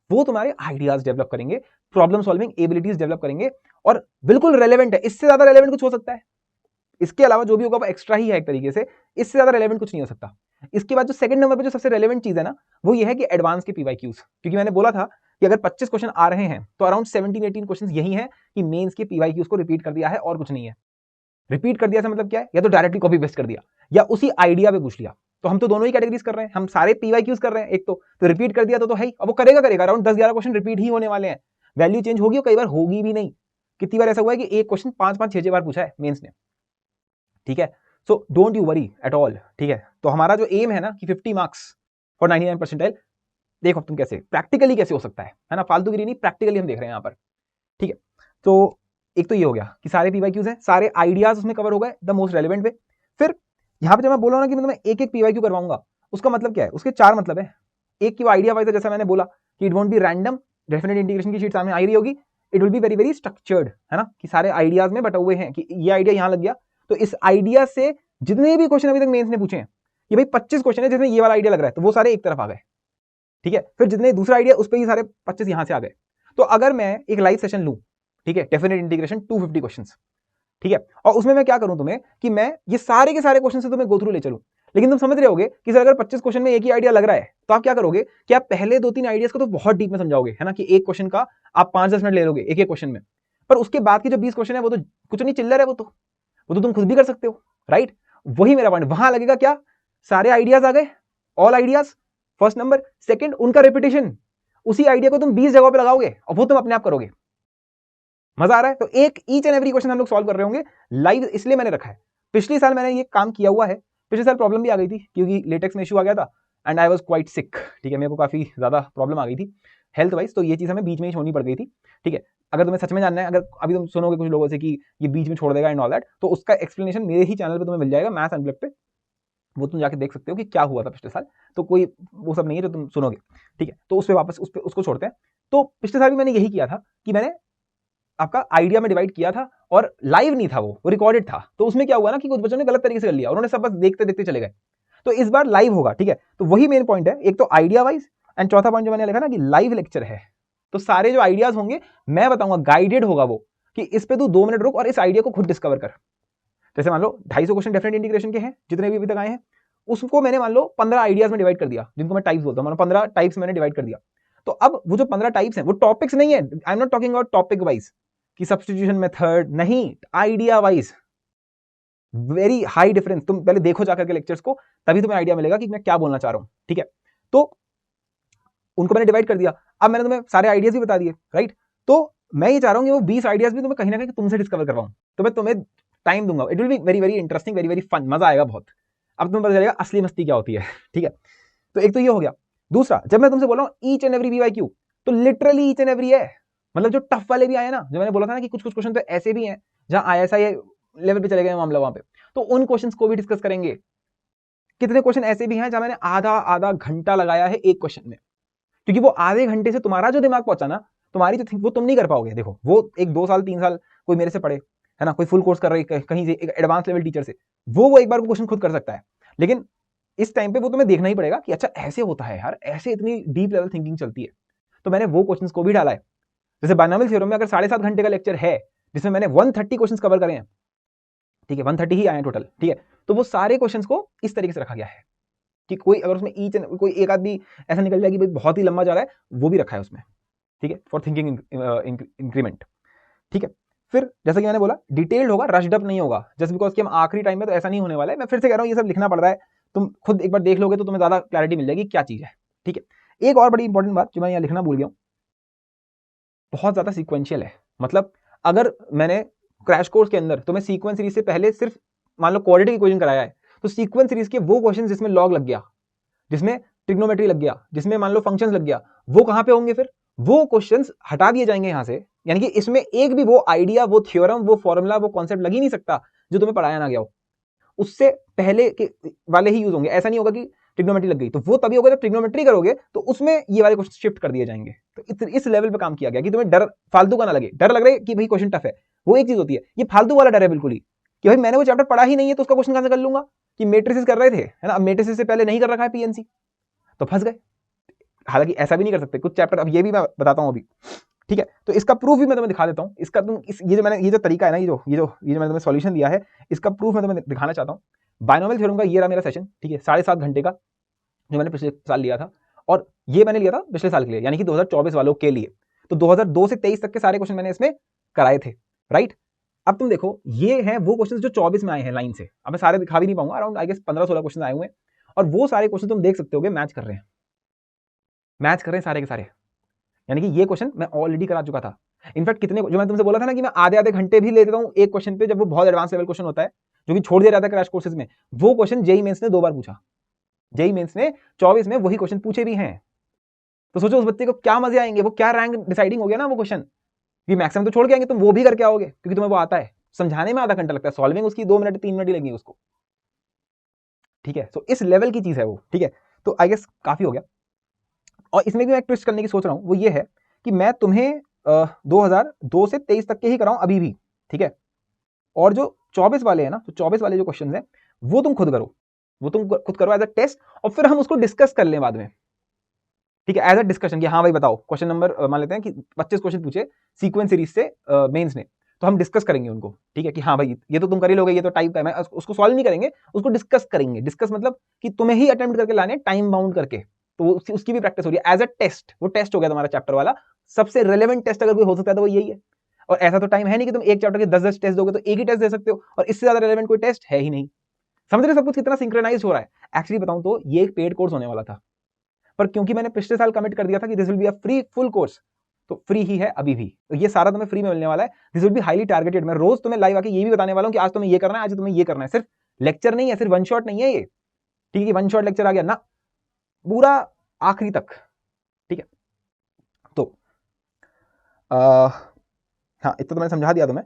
S1: वो तुम्हारे आइडियाज डेवलप करेंगे, प्रॉब्लम सॉल्विंग एबिलिटीज डेवलप करेंगे, और बिल्कुल रेलेवेंट है, इससे ज्यादा रेलेवेंट कुछ हो सकता है, इसके अलावा जो भी होगा वो एक्स्ट्रा ही है एक तरीके से, इससे ज्यादा रेलेवेंट कुछ नहीं हो सकता। इसके बाद जो सेकंड नंबर पे जो सबसे रेलेवेंट चीज है ना वो ये है कि एडवांस के पीवाईक्यूज, क्योंकि मैंने बोला था कि अगर 25 क्वेश्चन आ रहे हैं तो अराउंड 17-18 क्वेश्चन यही है कि मेंस के पीवाईक्यूज को रिपीट कर दिया है और कुछ नहीं है। रिपीट कर दिया था मतलब क्या है, या तो डायरेक्टली कॉपी पेस्ट कर दिया या उसी आइडिया पे पूछ लिया, तो हम तो दोनों ही कैटेगरीज कर रहे हैं, हम सारे पीवाईक्यूज कर रहे हैं, एक तो रिपीट कर दिया तो है ही, अब वो करेगा अराउंड 10-11 क्वेश्चन रिपीट ही होने वाले हैं, वैल्यू चेंज होगी और कई बार होगी भी नहीं। कितनी बार ऐसा हुआ है कि एक क्वेश्चन 5-5-6 बार पूछा है मेंस ने, ठीक है। So don't you worry at all, ठीक है। तो हमारा जो एम है ना कि 50 मार्क्स फॉर 99 परसेंटाइल, देखो तुम कैसे प्रैक्टिकली कैसे हो सकता है ना, फालतूगिरी नहीं, प्रैक्टिकली हम देख रहे हैं यहाँ पर, ठीक है। तो एक तो ये हो गया कि सारे पीवाईक्यूज हैं, सारे आइडियाज उसमें कवर हो गए द मोस्ट रेलेवेंट वे। फिर यहाँ पे जब मैं बोल रहा हूँ ना कि मैं एक एक पीवाईक्यू करवाऊंगा, उसका मतलब क्या है, उसके 4 मतलब है। एक की आइडिया वाइज है, जैसा मैंने बोला कि it won't B random, definite integration की शीट सामने आई रही होगी, it will be very very structured, है ना, कि सारे आइडियाज में बटे हुए हैं कि ये आइडिया यहाँ लग गया, तो इस आइडिया से जितने भी क्वेश्चन अभी तक मेंस ने पूछे हैं, ये भाई 25 क्वेश्चन है जिसमें ये वाला आइडिया लग रहा है, तो वो सारे एक तरफ आ गए, ठीक है। फिर जितने दूसरा आइडिया उस पर ही सारे 25 यहां से आ गए। तो अगर मैं एक लाइव सेशन लूं, ठीक है, डेफिनेट इंटीग्रेशन 250 क्वेश्चंस, ठीक है, और उसमें मैं क्या करूं तुम्हें कि मैं ये सारे के सारे क्वेश्चन से तुम्हें गो थ्रू ले चलूं, लेकिन तुम समझ रहे होगे कि सर अगर 25 क्वेश्चन में एक ही आइडिया लग रहा है तो आप क्या करोगे कि आप पहले 2-3 आइडियाज को तो बहुत डीप में समझाओगे, है ना, कि एक क्वेश्चन का आप 5-10 मिनट ले लोगे एक एक क्वेश्चन में, पर उसके बाद के जो 20 क्वेश्चन है वो तो कुछ नहीं, चिल्लर है, वो तो तुम खुद भी कर सकते हो, राइट। वही मेरा पॉइंट, वहां लगेगा क्या, सारे आइडियाज आ गए, all ideas, first number, second उनका रिपीटेशन, उसी आइडिया को तुम 20 जगह पे लगाओगे और वो तुम अपने आप करोगे। मजा आ रहा है। तो एक ईच एंड एवरी क्वेश्चन हम लोग सॉल्व कर रहे होंगे लाइव, इसलिए मैंने रखा है। पिछले साल मैंने ये काम किया हुआ है, पिछले साल प्रॉब्लम भी आ गई थी क्योंकि लेटेक्स में इशू आ गया था एंड आई वाज क्वाइट सिक, ठीक है, मेरे को काफी ज्यादा प्रॉब्लम आ गई थी हेल्थ वाइज, तो ये चीज हमें बीच में ही छोड़नी पड़ गई थी, ठीक है। अगर तुम्हें सच में जानना है, अगर अभी तुम सुनोगे कुछ लोगों से कि ये बीच में छोड़ देगा एंड ऑल दैट, तो उसका एक्सप्लेनेशन मेरे ही चैनल पे तुम्हें मिल जाएगा, मैथ्स अनप्लग्ड पे, वो तुम जाके देख सकते हो कि क्या हुआ था पिछले साल। तो कोई वो सब नहीं है जो तुम सुनोगे, ठीक है। तो उस पर वापस उसको छोड़ते हैं। तो पिछले साल भी मैंने यही किया था कि मैंने आपका आइडिया में डिवाइड किया था और लाइव नहीं था, वो रिकॉर्डेड था। तो उसमें क्या हुआ ना कि कुछ बच्चों ने गलत तरीके से कर लिया, उन्होंने सब बस देखते देखते चले गए। तो इस बार लाइव होगा, ठीक है। तो वही मेन पॉइंट है, एक तो आइडिया वाइज, एंड चौथा पॉइंट जो मैंने लिखा ना कि लाइव लेक्चर है। तो सारे जो आइडियाज होंगे मैं बताऊंगा, गाइडेड होगा वो, कि इस पे तू 2 मिनट रुक और इस आइडिया को खुद डिस्कवर कर। जैसे मान लो 250 क्वेश्चन डेफिनेट इंटीग्रेशन के हैं जितने भी अभी तक आए हैं, उसको मैंने मान लो 15 आइडियाज में डिवाइड कर दिया, जिनको मैं टाइप्स बोलता हूं, 15 टाइप्स मैंने डिवाइड कर दिया। तो अब वो जो 15 टाइप्स हैं वो टॉपिक्स नहीं है, I am not talking about topic wise कि सब्स्टिट्यूशन मेथड, नहीं, idea wise. Very high difference. तुम पहले देखो जाकर के लेक्चर्स को, तभी तुम्हें आइडिया मिलेगा कि मैं क्या बोलना चाह रहा हूं, ठीक है। तो उनको मैंने डिवाइड कर दिया। अब मैंने तुम्हें सारे आइडियाज भी बता दिए, राइट। तो मैं ये चाह रहा हूं कि वो 20 आइडियाज भी तुम्हें कहीं ना कहीं तुमसे डिस्कवर करवाऊं। तो मैं तुम्हें टाइम दूंगा, it will be very very interesting, very very fun, मजा आएगा बहुत। अब तुम्हें पता चलेगा असली मस्ती क्या होती है, ठीक है। तो एक तो ये हो गया। दूसरा, जब मैं तुमसे बोल रहा हूं ईच एंड एवरी BYQ, तो लिटरली ईच एंड एवरी है। मतलब जो टफ वाले भी आए ना, जो मैंने बोला था ना कि कुछ कुछ क्वेश्चन तो ऐसे भी हैं जहां ISI लेवल पे चले गए मामला वहां पे, तो उन क्वेश्चंस को भी डिस्कस करेंगे। कितने क्वेश्चन ऐसे भी हैं जहां मैंने आधा आधा घंटा लगाया है एक क्वेश्चन में, क्योंकि वो आधे घंटे से तुम्हारा जो दिमाग पहुंचा ना, तुम्हारी जो थिंक, वो तुम नहीं कर पाओगे। देखो, वो एक 2 साल 3 साल कोई मेरे से पढ़े, है ना, कोई फुल कोर्स कर रही कहीं से, एक एडवांस लेवल टीचर से, वो एक बार क्वेश्चन खुद कर सकता है। लेकिन इस टाइम पे वो तुम्हें देखना ही पड़ेगा कि अच्छा ऐसे होता है यार, ऐसे इतनी डीप लेवल थिंकिंग चलती है। तो मैंने वो क्वेश्चंस को भी डाला है। जैसे बायनॉमियल थ्योरम में अगर 7.5 घंटे का लेक्चर है, जिसमें मैंने 130 क्वेश्चंस कवर करे हैं, ठीक है, 130 ही आए हैं टोटल, ठीक है। तो वो सारे क्वेश्चंस को इस तरीके से रखा गया है कि कोई अगर उसमें ईच एंड कोई एक आदमी ऐसा निकल जाए कि भाई बहुत ही लंबा जा रहा है, वो भी रखा है उसमें, ठीक है, फॉर थिंकिंग इंक्रीमेंट, ठीक है। फिर जैसा कि मैंने बोला, डिटेल्ड होगा, रश्ड अप नहीं होगा, जस्ट बिकॉज कि हम आखिरी टाइम में, तो ऐसा नहीं होने वाला है। मैं फिर से कह रहा हूं, ये सब लिखना पड़ रहा है, तुम खुद एक बार देख लोगे तो तुम्हें ज्यादा क्लैरिटी मिल जाएगी क्या चीज है, ठीक है। एक और बड़ी इंपॉर्टेंट बात जो मैं यहाँ लिखना भूल गया हूं, बहुत ज्यादा सीक्वेंशियल है। मतलब अगर मैंने क्रैश कोर्स के अंदर तुम्हें सीक्वेंस सीरीज से पहले सिर्फ मान लो क्वाड्रेटिक इक्वेशन कराया है, तो सीक्वेंस सीरीज के वो क्वेश्चन जिसमें लॉग लग गया, जिसमें ट्रिग्नोमेट्री लग गया, जिसमें मान लो फंक्शंस लग गया, वो कहां पे होंगे? फिर वो क्वेश्चंस हटा दिए जाएंगे यहां से। यानी कि इसमें एक भी वो आइडिया, वो थ्योरम, वो फॉर्मूला, वो कॉन्सेप्ट लग ही नहीं सकता जो तुम्हें पढ़ाया ना गया हो। उससे पहले के वाले ही यूज होंगे। ऐसा नहीं होगा कि ट्रिग्नोमेट्री लग गई तो वो तभी होगा जब ट्रिग्नोमेट्री करोगे तो उसमें ये वाले क्वेश्चन शिफ्ट कर दिए जाएंगे। तो इस लेवल पे काम किया गया कि तुम्हें डर फालतू का ना लगे। डर लग रहा है कि भाई क्वेश्चन टफ है, वो एक चीज होती है। ये फालतू वाला डर है बिल्कुल ही, कि भाई मैंने वो चैप्टर पढ़ा ही नहीं है तो उसका क्वेश्चन कहां से कर लूंगा। कि मैट्रिसेस कर रहे थे, है ना, अब मैट्रिसेस से पहले नहीं कर रखा है PNC, तो फंस गए। हालांकि ऐसा भी नहीं कर सकते कुछ चैप्टर, अब ये भी मैं बताता हूं अभी, ठीक है। तो इसका प्रूफ भी मैं तुम्हें दिखा देता हूं। इसका तुम ये जो तरीका है ना, ये जो मैंने तुम्हें सॉल्यूशन दिया है, इसका प्रूफ मैं तुम्हें दिखाना चाहता हूं। बायनोमियल थ्योरम का ये रहा मेरा सेशन, ठीक है, 7.5 घंटे का, जो मैंने पिछले साल लिया था, और ये मैंने लिया था पिछले साल के लिए, यानी कि 2024 वालों के लिए। तो 2002 से 23 तक के सारे क्वेश्चन मैंने इसमें कराए थे, राइट। अब तुम देखो, ये हैं वो क्वेश्चन जो 24 में आए हैं लाइन से। अब मैं सारे दिखा भी नहीं पाऊंगा, अराउंड आई गेस 15-16 क्वेश्चन आए हुए हैं, और वो सारे क्वेश्चन तुम देख सकते हो मैच कर रहे हैं सारे के सारे। यानी कि ये क्वेश्चन मैं ऑलरेडी करा चुका था। इनफैक्ट कितने, जो मैं तुमसे बोला था ना कि मैं आधे घंटे भी ले देता हूं एक क्वेश्चन पे, जब वो बहुत एडवांस लेवल क्वेश्चन होता है जो कि छोड़ दिया जाता है क्रैश कोर्सेज में, वो क्वेश्चन जेईई मेंस ने 2 बार पूछा। जेईई मेंस ने 24 में वही क्वेश्चन पूछे भी हैं। तो सोचो उस बच्चे को क्या मजे आएंगे, वो क्या रैंक डिसाइडिंग हो गया ना वो क्वेश्चन। कि मैक्सिमम तो छोड़ के आएंगे, तुम वो भी करके आओगे क्योंकि तुम्हें वो आता है। समझाने में आधा घंटा लगता है, सॉल्विंग उसकी 2 मिनट 3 मिनट ही लगेंगे उसको, ठीक है। तो इस लेवल की चीज है वो, ठीक है। तो आई गेस काफी हो गया। और इसमें भी मैं एक ट्विस्ट करने की सोच रहा हूं, वो ये है कि मैं तुम्हें 2002 से 23 तक के ही कराऊं अभी भी, ठीक है। और जो 24 वाले हैं ना, तो 24 वाले जो क्वेश्चन हैं वो तुम खुद करो, वो तुम खुद करो एज अ टेस्ट, और फिर हम उसको डिस्कस कर लें बाद में, ठीक है, एज अ डिस्कशन कि हाँ भाई बताओ क्वेश्चन नंबर, मान लेते हैं कि 25 क्वेश्चन पूछे सीक्वेंस सीरीज से मेंस ने, तो हम डिस्कस करेंगे उनको, ठीक है, कि हाँ भाई ये तो तुम कर ही लोगे, ये तो टाइप का है। मैं उसको सॉल्व नहीं करेंगे, उसको डिस्कस करेंगे। डिस्कस मतलब कि तुम्हें ही अटेम्प्ट करके लाने, टाइम बाउंड करके, तो उसकी भी प्रैक्टिस हो रही है एज अ टेस्ट। वो टेस्ट हो गया तुम्हारा चैप्टर वाला। सबसे रेलेवेंट टेस्ट अगर कोई हो सकता है तो वो यही है। और ऐसा तो टाइम है नहीं कि तुम एक चैप्टर के 10-10 टेस्ट दोगे, तो एक ही टेस्ट दे सकते हो, और इससे ज्यादा रेलेवेंट कोई टेस्ट है ही नहीं। समझ रहे सब कुछ कितना सिंक्रोनाइज हो रहा है। एक्चुअली बताऊं तो ये एक पेड कोर्स होने वाला था, पर क्योंकि मैंने पिछले साल कमिट कर दिया था कि this will be a free full course, तो फ्री ही है अभी भी। तो ये सारा तुम्हें फ्री में मिलने वाला है। This will be highly targeted. मैं रोज तुम्हें लाइव आके ये भी बताने वाला हूं कि आज तुम्हें ये करना है, आज तुम्हें ये करना है। सिर्फ लेक्चर नहीं है, सिर्फ वन शॉट नहीं है ये, ठीक है, वन शॉट लेक्चर आ गया ना, पूरा आखिरी तक, ठीक है। तो हाँ, इतना तो मैंने समझा दिया तुम्हें।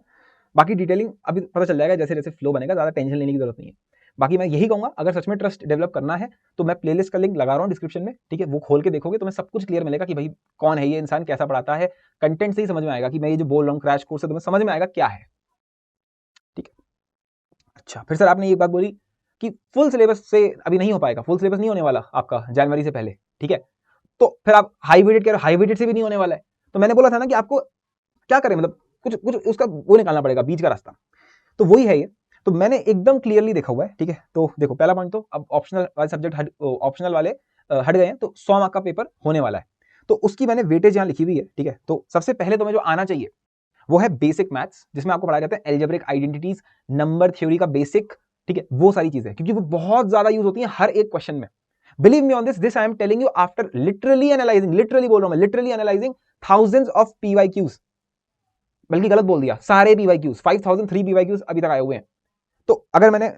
S1: बाकी डिटेलिंग अभी पता चल जाएगा जैसे जैसे फ्लो बनेगा, ज्यादा टेंशन लेने की जरूरत नहीं है। बाकी मैं यही कहूंगा, अगर सच में ट्रस्ट डेवलप करना है तो मैं प्लेलिस्ट का लिंक लगा रहा हूँ डिस्क्रिप्शन में, ठीक है। वो खोल के देखोगे तो तुम्हें सब कुछ क्लियर मिलेगा कि भाई कौन है ये इंसान, कैसा पढ़ाता है। कंटेंट से ही समझ में आएगा कि मैं ये जो बोल रहा हूँ क्रैश कोर्स से, तुम्हें समझ में आएगा क्या है। अच्छा, फिर सर आपने ये बात बोली कि फुल सिलेबस से अभी नहीं हो पाएगा, फुल सिलेबस नहीं होने वाला आपका जनवरी से पहले, ठीक है, तो फिर आप हाई वेटेड कह रहे हो, हाई वेटेड से भी नहीं होने वाला है, तो मैंने बोला था ना कि आपको क्या करें, मतलब कुछ कुछ उसका वो निकालना पड़ेगा, बीच का रास्ता, तो वही है ये। तो मैंने एकदम क्लियरली देखा हुआ है, ठीक है, तो देखो पहला पॉइंट, तो अब ऑप्शनल वाले सब्जेक्ट ऑप्शनल वाले हट गए हैं, तो 100 मार्क का पेपर होने वाला है, तो उसकी मैंने वेटेज यहाँ लिखी हुई है, ठीक है। तो सबसे पहले तुम्हें जो आना चाहिए वो है बेसिक मैथ्स, जिसमें आपको पढ़ाया जाता है एल्जेब्रिक आइडेंटिटीज, नंबर थ्योरी का बेसिक, ठीक है, वो सारी चीजें, क्योंकि वो बहुत ज्यादा यूज होती है हर एक क्वेश्चन में। Believe me on this I am telling you after literally analysing, literally बोल रहा हूं मैं, literally analysing thousands of PYQs, बल्कि गलत बोल दिया, सारे पीवाईक्यूज, 5003 पीवाईक्यूज अभी तक आए हुए हैं। तो अगर मैंने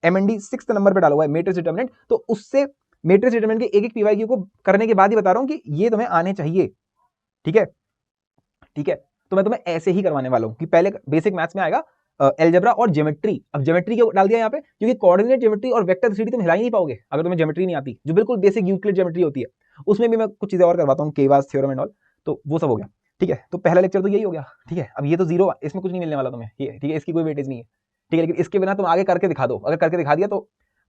S1: एमएनडी 6th नंबर पे डाला हुआ है मैट्रिक्स डिटरमिनेंट, तो उससे मैट्रिक्स डिटरमिनेंट के एक एक पीवाईक्यू को करने के बाद ही बता रहा हूं कि ये तुम्हें आने चाहिए, ठीक है, ठीक है। तो मैं तुम्हें ऐसे ही करवाने वाला हूं कि पहले बेसिक मैथ्स में आएगा एल्जेब्रा और ज्योमेट्री। अब ज्योमेट्री क्यों डाल दिया यहाँ पे, क्योंकि कोऑर्डिनेट ज्योमेट्री और वेक्टर थ्री तुम हिला ही नहीं पाओगे अगर तुम्हें ज्योमेट्री नहीं आती, जो बिल्कुल बेसिक यूक्लिड ज्योमेट्री होती है। उसमें भी मैं कुछ चीजें और करवाता हूँ, केवास थ्योरम एंड ऑल, तो वो सब हो गया, ठीक है। तो पहला लेक्चर तो यही हो गया, ठीक है। अब ये तो जीरो, इसमें कुछ नहीं मिलने वाला तुम्हें, ठीक है, इसकी कोई वेटेज नहीं है, ठीक है, लेकिन इसके बिना तुम आगे करके दिखा दो, अगर करके दिखा दिया तो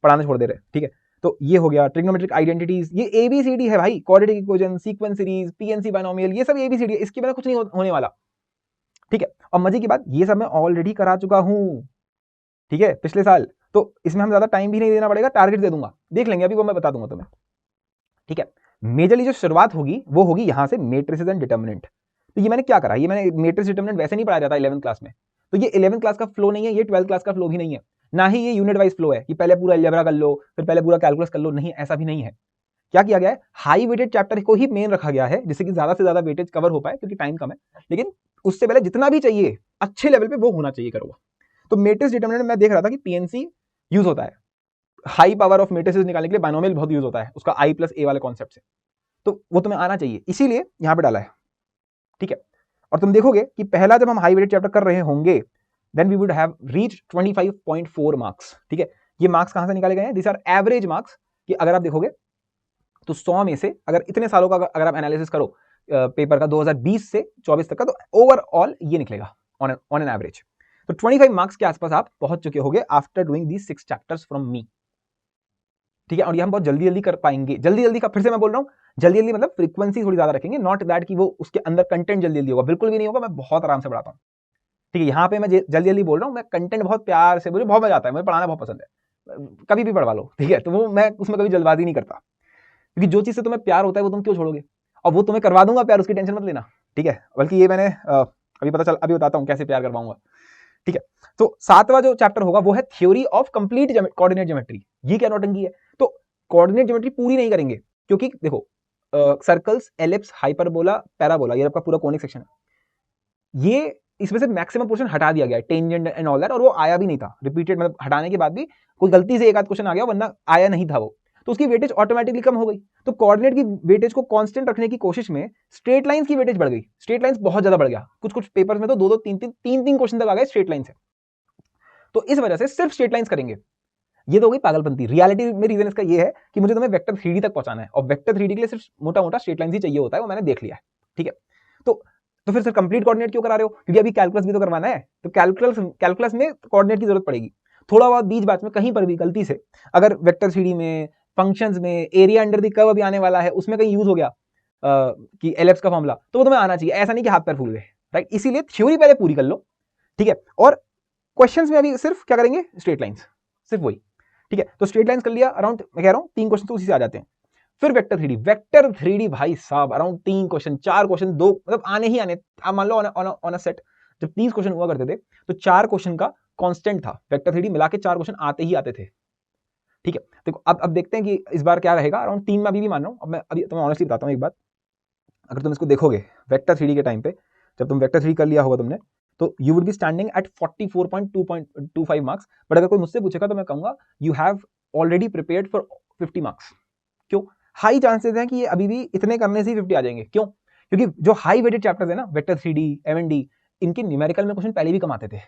S1: पढ़ाना छोड़ दे रहे, ठीक है। तो ये हो गया ट्रिग्नोमेट्रिक आइडेंटिटीज, ये एबीसीडी है भाई, quadratic equation, sequence series, PNC binomial, ये सब एबीसीडी है, इसके बिना कुछ नहीं होने वाला, ठीक है। और मजे की बात, ये सब मैं ऑलरेडी करा चुका हूं, ठीक है, पिछले साल, तो इसमें हम ज्यादा टाइम भी नहीं देना पड़ेगा, टारगेट दे दूंगा, देख लेंगे, अभी वो मैं बता दूंगा तुम्हें, ठीक है। मेजरली जो शुरुआत होगी वो होगी यहां से, मैट्रिसेस एंड डिटरमिनेंट। तो ये मैंने क्या करा, ये मैंने मैट्रिक्स डिटरमिनेंट वैसे नहीं पढ़ाया जाता 11th क्लास में, तो ये 11th क्लास का फ्लो नहीं है, ये 12th क्लास का फ्लो भी नहीं है, ना ही ये यूनिट वाइज फ्लो है कि पहले पूरा अलजेब्रा कर लो फिर पहले पूरा कैलकुलस कर लो, नहीं, ऐसा भी नहीं है। क्या किया गया है, हाई वेटेड चैप्टर को ही मेन रखा गया है, जिससे कि ज्यादा से ज्यादा वेटेज कवर हो पाए, क्योंकि टाइम कम है, लेकिन उससे पहले जितना भी चाहिए अच्छे लेवल पे वो होना चाहिए करो। तो मैट्रिक्स डिटरमिनेंट मैं देख रहा था कि पीएनसी यूज होता है, हाई पावर ऑफ मैट्रिसेस निकालने के लिए बाइनोमियल बहुत यूज होता है उसका आई प्लस ए वाले कॉन्सेप्ट से, तो वो तुम्हें आना चाहिए, इसीलिए यहां पे डाला है, ठीक है। और तुम देखोगे कि पहला जब हम हाई वेटेड चैप्टर कर रहे होंगे, then we would have reach 25.4 marks, ठीक है। ये मार्क्स कहां से निकाले गए हैं, दिस आर एवरेज मार्क्स, कि अगर आप देखोगे तो 100 में से अगर इतने सालों का अगर आप एनालिसिस करो पेपर का 2020 से 24 तक का, तो ओवरऑल ये निकलेगा ऑन एन एवरेज। तो 25 मार्क्स के आसपास आप पहुंच चुके होंगे after doing these 6 chapters from me, ठीक है। और ये हम बहुत जल्दी जल्दी कर पाएंगे, जल्दी जल्दी का फिर से मैं बोल रहा हूँ, जल्दी जल्दी मतलब फ्रीक्वेंसी थोड़ी ज्यादा रखेंगे, नॉट दैट कि वो उसके अंदर कंटेंट जल्दी जल्दी होगा, बिल्कुल भी नहीं होगा, मैं बहुत आराम से पढ़ाता हूँ, ठीक है। यहाँ पे मैं जल्दी जल्दी बोल रहा हूँ, मैं कंटेंट बहुत प्यार से, मुझे बहुत मजा आता है, मुझे पढ़ाना बहुत पसंद है, कभी भी पढ़वा लो, ठीक है। तो वो मैं उसमें कभी जल्दबाजी नहीं करता, क्योंकि जो चीज से तुम्हें प्यार होता है वो तुम क्यों छोड़ोगे, और वो तुम्हें करवा दूंगा प्यार, उसकी टेंशन मत लेना, ठीक है। बल्कि ये मैंने अभी पता चल, अभी बताता हूँ कैसे प्यार करवाऊंगा, ठीक है। तो 7वां जो चैप्टर होगा वो है theory of complete coordinate geometry. ये क्या नौटंकी है, तो कोऑर्डिनेट ज्योमेट्री पूरी नहीं करेंगे, क्योंकि देखो सर्कल्स, एलिप्स, हाइपरबोला, पैराबोला, ये आपका पूरा कोनिक सेक्शन है, ये इसमें से मैक्सिमम पोर्शन हटा दिया गया है, टेंजेंट एंड ऑल दैट, और वो आया भी नहीं था, रिपीटेड मतलब हटाने के बाद भी कोई गलती से एक आध क्वेश्चन आ गया, वरना आया नहीं था वो, तो उसकी वेटेज ऑटोमेटिकली कम हो गई। तो कोऑर्डिनेट की वेटेज को कांस्टेंट रखने की कोशिश में स्ट्रेट लाइंस की वेटेज बढ़ गई, स्ट्रेट लाइंस बहुत ज्यादा बढ़ गया, कुछ कुछ पेपर्स में तो दो दो तीन तीन क्वेश्चन तक आ गए स्ट्रेट लाइन से, तो इस वजह से सिर्फ स्ट्रेट लाइंस करेंगे, ये तो हो गई पागलपंती। रियलिटी में रीजन इसका ये है कि मुझे तुम्हें वेक्टर 3D तक पहुंचाना है, और वेक्टर 3D के लिए सिर्फ मोटा मोटा स्ट्रेट लाइन ही चाहिए होता है, वो मैंने देख लिया है, ठीक है। तो फिर सर कंप्लीट कोऑर्डिनेट क्यों करा रहे हो, क्योंकि अभी कैलकुलस भी तो करवाना है, तो कैलकुलस में कोऑर्डिनेट की जरूरत पड़ेगी, थोड़ा बहुत बीच बात में कहीं पर भी गलती से अगर वेक्टर 3D में, फंक्शंस में, एरिया अंडर द कर्व अभी आने वाला है, उसमें कहीं यूज हो गया कि एलिप्स का फॉर्मूला, तो वो तुम्हें आना चाहिए, ऐसा नहीं कि हाथ पैर फूल गए, राइट। इसीलिए थ्योरी पहले पूरी कर लो, ठीक है। और क्वेश्चंस में अभी सिर्फ क्या करेंगे, स्ट्रेट लाइंस, सिर्फ वही, ठीक है। तो स्ट्रेट लाइंस कर लिया अराउंड, मैं कह रहा हूं 3 क्वेश्चन तो उसी से आ जाते हैं। फिर वेक्टर 3D भाई साहब अराउंड 3 क्वेश्चन, 4 क्वेश्चन, 2 मतलब आने ही आने, आप मान लो ऑन अ सेट जब 30 क्वेश्चन हुआ करते थे, तो 4 क्वेश्चन का कांस्टेंट था, वेक्टर 3D मिला के 4 क्वेश्चन आते ही आते थे, ठीक है। देखो अब देखते हैं कि इस बार क्या रहेगा, अराउंड 3 में अभी भी मान रहा हूं। अब मैं अभी तुम्हें ऑनेस्टली बताता हूं एक बात, अगर तुम इसको देखोगे वेक्टर 3D के टाइम पे, जब तुम वेक्टर 3 कर लिया होगा तुमने, तो you would be standing at 44.25 marks, but अगर कोई मुझसे पूछेगा तो मैं कहूंगा you have already prepared for 50 marks. क्यों, हाई चांसेस हैं कि ये अभी भी इतने करने से ही 50 आ जाएंगे, क्यों, क्योंकि जो हाई वेटेड चैप्टर्स है ना, वेक्टर 3D, एमएनडी, इनके न्यूमेरिकल में क्वेश्चन पहले भी कम आते थे,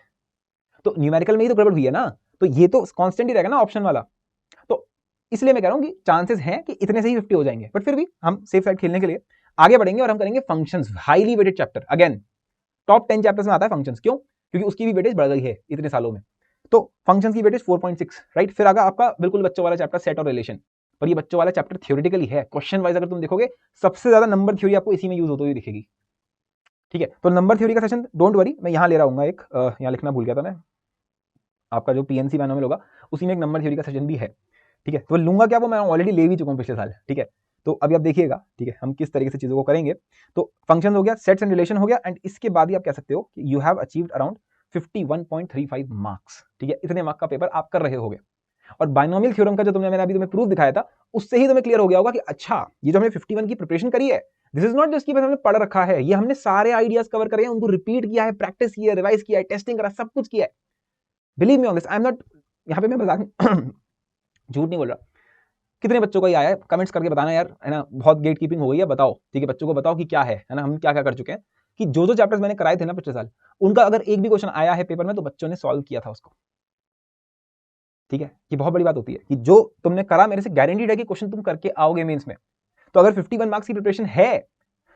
S1: तो न्यूमेरिकल में ही तो गड़बड़ हुई है ना, तो ये तो कांस्टेंट ही रहेगा ना ऑप्शन वाला, तो इसलिए मैं कह रहा हूं कि चांसेस हैं कि इतने से ही 50 हो जाएंगे, बट फिर भी हम सेफ साइड खेलने के लिए आगे बढ़ेंगे और हम करेंगे functions, highly weighted chapter, again top 10 chapters में आता है फंक्शंस, क्यों, क्योंकि उसकी भी वेटेज बढ़ गई है इतने सालों में, तो फंक्शंस की वेटेज 4.6, राइट। फिर आगे आपका बिल्कुल बच्चों वाला चैप्टर सेट और रिलेशन, पर ये बच्चों वाला चैप्टर थ्योरेटिकली है। क्वेश्चन वाइज अगर तुम देखोगे सबसे ज्यादा नंबर थ्योरी आपको इसी में यूज होती हुई दिखेगी, ठीक है। तो नंबर थ्योरी का सेशन डोंट वरी, मैं यहाँ ले रहा हूँ एक, यहाँ लिखना भूल गया था मैं, आपका जो पीएनसी मैनुअल होगा उसी में एक नंबर थ्योरी का सेशन भी है, ठीक है। तो लूंगा क्या, वो मैं ऑलरेडी ले भी चुका हूँ पिछले साल, ठीक है। तो अभी आप देखिएगा, ठीक है, हम किस तरीके से चीजों को करेंगे। तो फंक्शन हो गया, सेट्स एंड रिलेशन हो गया, एंड इसके बाद ही आप कह सकते हो कि you have achieved around 51.35 marks, ठीक है। इतने मार्क का पेपर आप कर रहे होगे। और बाइनोमियल थ्योरम का जो मैंने अभी तुम्हें प्रूफ दिखाया था, उससे ही तुम्हें क्लियर हो गया होगा कि अच्छा ये जो हमने 51 की प्रिपरेशन करी है, दिस इज नॉट जस्ट कि बस हमने पढ़ रखा है, ये हमने सारे आइडियाज कवर करे हैं, उनको रिपीट किया है, प्रैक्टिस किया है, रिवाइज किया है, टेस्टिंग करा, सब कुछ किया है। Believe me on this, I am not, यहाँ पे मैं मजाक झूठ नहीं बोल रहा। कितने बच्चों को ये आया है, कमेंट्स करके बताना यार, है ना। बहुत गेट कीपिंग हो गई है, बताओ, ठीक है। बच्चों को बताओ कि क्या है ना, हम क्या क्या कर चुके हैं, कि जो जो चैप्टर्स मैंने कराए थे ना पिछले साल, उनका अगर एक भी क्वेश्चन आया है पेपर में तो बच्चों ने सॉल्व किया था उसको, ठीक है। ये बहुत बड़ी बात होती है कि जो तुमने करा, मेरे से गारंटीड है कि क्वेश्चन तुम करके आओगे मेंस में। तो अगर 51 मार्क्स की प्रिपरेशन है,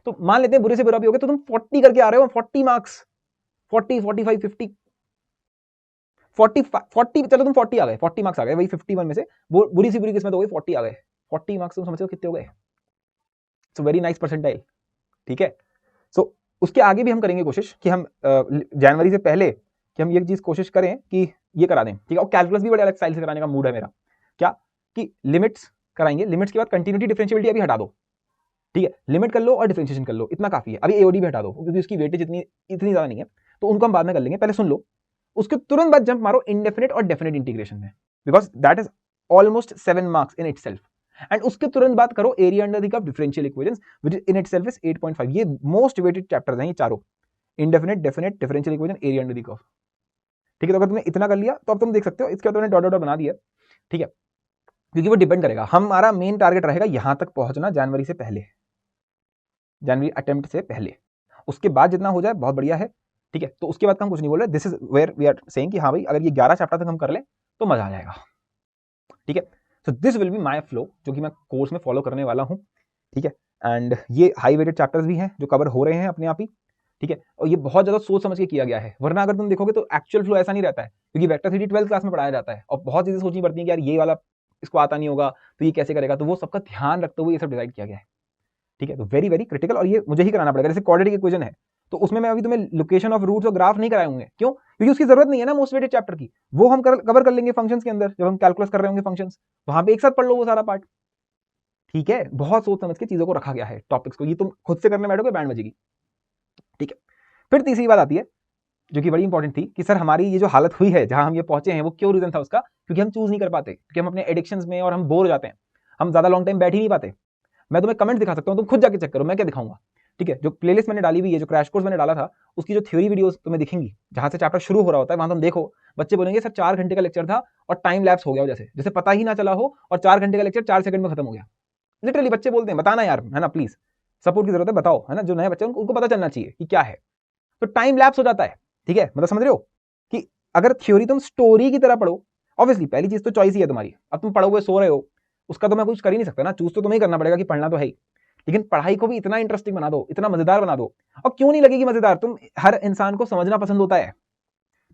S1: तो मान लेते हैं बुरे से बुरा भी हो गया, तो तुम 40 करके आ रहे हो, 40 मार्क्स, 40, 45, 50, 40, चलो तुम 40 आ गए, 40 मार्क्स आ गए, वही 51 में से बुरी सी बुरी किस्मत हो गई 40 आ गए। 40 मार्क्स तुम समझते हो कितने हो गए, सो वेरी नाइस परसेंटाइल, ठीक है। सो उसके आगे भी हम करेंगे कोशिश कि हम जनवरी से पहले कि हम ये चीज कोशिश करें कि ये करा दें, ठीक है। और कैलकुलस भी बड़े अलग स्टाइल से कराने का मूड है मेरा, क्या कि लिमिट्स कराएंगे, लिमिट्स के बाद कंटिन्यूटी डिफरेंशियबिलिटी अभी हटा दो, ठीक है। लिमिट कर लो और डिफरेंशिएशन कर लो, इतना काफी है। अभी एओडी भी हटा दो क्योंकि उसकी वेटेज इतनी ज्यादा नहीं है, तो उनको हम बाद में कर लेंगे, पहले सुन लो। उसके तुरंत बाद जंप मारो इंडेफिनिट और डेफिनेट इंटीग्रेशन में, because that is almost 7 marks in itself. And उसके तुरंत बाद करो area under the curve differential equations which in itself is 8.5। ये मोस्ट वेटेड चैप्टर्स हैं ये चारों, indefinite, definite, differential equation, area under the curve, ठीक है। तो अगर तुमने इतना कर लिया तो अब तुम देख सकते हो, इसके बाद तुमने डॉट डॉट बना दिया, ठीक है। क्योंकि वो डिपेंड करेगा, हमारा मेन टारगेट रहेगा यहां तक पहुंचना जनवरी से पहले, जनवरी अटेम्प्ट से पहले। उसके बाद जितना हो जाए बहुत बढ़िया है, ठीक है। तो उसके बाद का हम कुछ नहीं बोल रहे, this is where we are saying कि हाँ भाई अगर ये 11 चैप्टर तक हम कर लें तो मजा आ जाएगा, ठीक है। So this will be my flow जो कि मैं कोर्स में फॉलो करने वाला हूं, ठीक है। एंड ये हाई वेटेड चैप्टर्स भी हैं जो कवर हो रहे हैं अपने आप ही, ठीक है। और ये बहुत ज्यादा सोच समझ के किया गया है, वरना अगर तुम देखोगे तो एक्चुअल फ्लो ऐसा नहीं रहता है, क्योंकि वेक्टर थ्योरी 12th क्लास में पढ़ाया जाता है और बहुत चीजें सोचनी पड़ती है कि यार ये वाला इसको आता नहीं होगा तो ये कैसे करेगा, तो वो सबका ध्यान रखते हुए ये सब डिसाइड किया गया है, ठीक है। तो वेरी वेरी क्रिटिकल, और ये मुझे ही कराना पड़ेगा। जैसे क्वाड्रेटिक इक्वेशन है, तो उसमें मैं अभी तुम्हें लोकेशन ऑफ रूट्स और ग्राफ नहीं कराए होंगे, क्यों? क्योंकि उसकी जरूरत नहीं है ना मोस्ट वेटेड चैप्टर की, वो हम कवर कर लेंगे फंक्शंस के अंदर, जब हम कैलकुलस कर रहे होंगे फंक्शंस, वहां पे एक साथ पढ़ लो वो सारा पार्ट, ठीक है। बहुत सोच समझ के चीजों को रखा गया है टॉपिक्स को, ये तुम खुद से करने बैठोगे बैंड बजेगी, ठीक है। फिर तीसरी बात आती है जो कि बड़ी इंपॉर्टेंट थी कि सर हमारी ये जो हालत हुई है जहां हम ये पहुंचे हैं वो क्यों रीजन था उसका, क्योंकि हम चूज नहीं कर पाते, क्योंकि हम अपने एडिक्शंस में और हम बोर हो जाते हैं, हम ज्यादा लॉन्ग टाइम बैठ ही नहीं पाते। मैं तुम्हें कमेंट दिखा सकता हूं, तुम खुद जाके चेक करो, मैं क्या दिखाऊंगा, ठीक है। जो प्लेलिस्ट मैंने डाली हुई है, जो क्रैश कोर्स मैंने डाला था, उसकी जो थ्योरी वीडियोस तुम्हें दिखेंगी जहां से चैप्टर शुरू हो रहा होता है, वहां तुम देखो बच्चे बोलेंगे सर 4 घंटे का लेक्चर था और टाइम लैप्स हो गया, जैसे जैसे पता ही ना चला हो, और 4 घंटे का लेक्चर 4 सेकंड में खत्म हो गया। लिटरली बच्चे बोलते हैं, बताना यार, है ना, प्लीज सपोर्ट की जरूरत है, बताओ, है ना। जो नए बच्चे उनको पता चलना चाहिए कि क्या है, तो टाइम लैप्स हो जाता है, ठीक है। मतलब समझ रहे हो कि अगर थ्योरी तुम स्टोरी की तरह पढ़ो, ऑब्वियसली पहली चीज तो चॉइस ही है तुम्हारी, अब तुम पढ़ोगे सो रहे हो, उसका तो मैं कुछ कर ही नहीं सकता ना, चूज तो तुम्हें ही करना पड़ेगा कि पढ़ना तो है ही, लेकिन पढ़ाई को भी इतना इंटरेस्टिंग बना दो, इतना मजेदार बना दो। और क्यों नहीं लगेगी मजेदार, तुम हर इंसान को समझना पसंद होता है,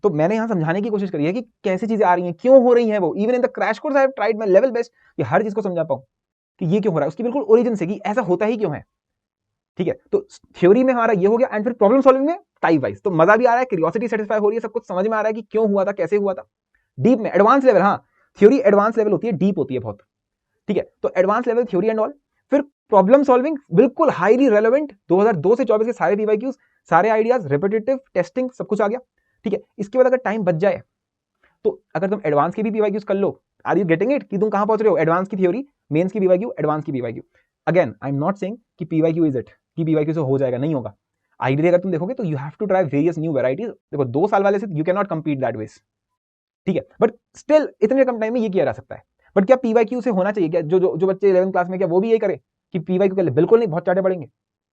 S1: तो मैंने यहां समझाने की कोशिश करी है कि कैसी चीजें आ रही हैं, क्यों हो रही हैं वो, even in the crash course I have tried my level best कि हर चीज को समझा पाऊं कि ये क्यों हो रहा है, उसकी बिल्कुल ओरिजिन से कि ऐसा होता ही क्यों है, ठीक है। तो थ्योरी में हमारा ये हो गया, एंड फिर प्रॉब्लम सॉल्विंग में टाइप वाइज तो मजा भी आ रहा है, क्यूरियोसिटी सेटिस्फाई हो रही है, सब कुछ समझ में आ रहा है कि क्यों हुआ था, कैसे हुआ था। डीप में एडवांस लेवल, हाँ थ्योरी एडवांस लेवल होती है, डीप होती है बहुत, ठीक है। तो advance level theory and all, फिर प्रॉब्लम सॉल्विंग बिल्कुल हाईली रेलेवेंट, 2002 से 24 के सारे पीवाईक्यूज, सारे आइडियाज, रिपीटेटिव टेस्टिंग, सब कुछ आ गया, ठीक है। इसके बाद अगर टाइम बच जाए तो अगर तुम एडवांस की भी पीवाईक्यूज कर लो, आर यू गेटिंग इट कि तुम कहां पहुंच रहे हो, एडवांस की थ्योरी, मेंस की पीवाईक्यू, एडवांस की PYQ. Again I am not saying कि पीवाईक्यू इज इट, कि पीवाईक्यू से हो जाएगा, नहीं होगा। आइडिया अगर तुम देखोगे तो you have to try various new varieties, देखो 2 साल वाले से you can not compete that ways, ठीक है। बट स्टिल इतने कम टाइम में ये किया जा सकता है। बट क्या पीवाईक्यू से होना चाहिए क्या, जो बच्चे 11th क्लास में क्या वो भी यही करे कि पीवाईक्यू के लिए? बिल्कुल नहीं, बहुत चाटे पड़ेंगे,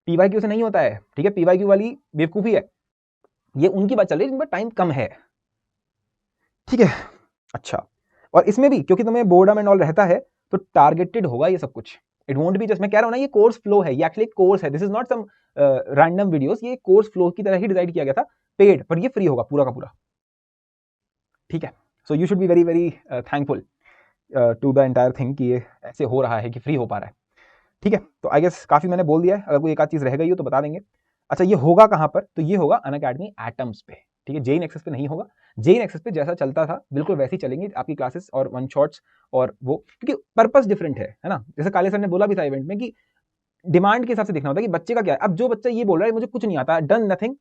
S1: पीवाईक्यू से नहीं होता है, ठीक है। पीवाईक्यू वाली बेवकूफी है, ये उनकी बात चल रही है जिनमें टाइम कम है, ठीक है। अच्छा, और इसमें भी क्योंकि तुम्हें बोर्डम एंड ऑल रहता है तो टारगेटेड होगा ये सब कुछ, इट वोंट बी जस्ट, मैं कह रहा हूं ना ये कोर्स फ्लो है, ये एक्चुअली कोर्स है, this is not some random videos, ये कोर्स फ्लो की तरह ही डिजाइन किया गया था, पेड, पर ये फ्री होगा पूरा का पूरा, ठीक है। So you should be very very thankful to the entire thing कि ये ऐसे हो रहा है, कि फ्री हो पा रहा है। ठीक है, तो आई गेस काफ़ी मैंने बोल दिया है। अगर कोई एक आध चीज़ रह गई हो तो बता देंगे। अच्छा, ये होगा कहाँ पर? तो ये होगा अनअकैडमी एटम्स पे। ठीक है, जेई नेक्सस पे नहीं होगा। जेई नेक्सस पे जैसा चलता था बिल्कुल वैसे ही चलेंगे आपकी क्लासेस और वन शॉट्स और वो, क्योंकि पर्पस डिफरेंट है ना। जैसे काले सर ने बोला भी था इवेंट में कि डिमांड के हिसाब से देखना होता है कि बच्चे का क्या है। अब जो बच्चा ये बोल रहा है मुझे कुछ नहीं आता, डन नथिंग,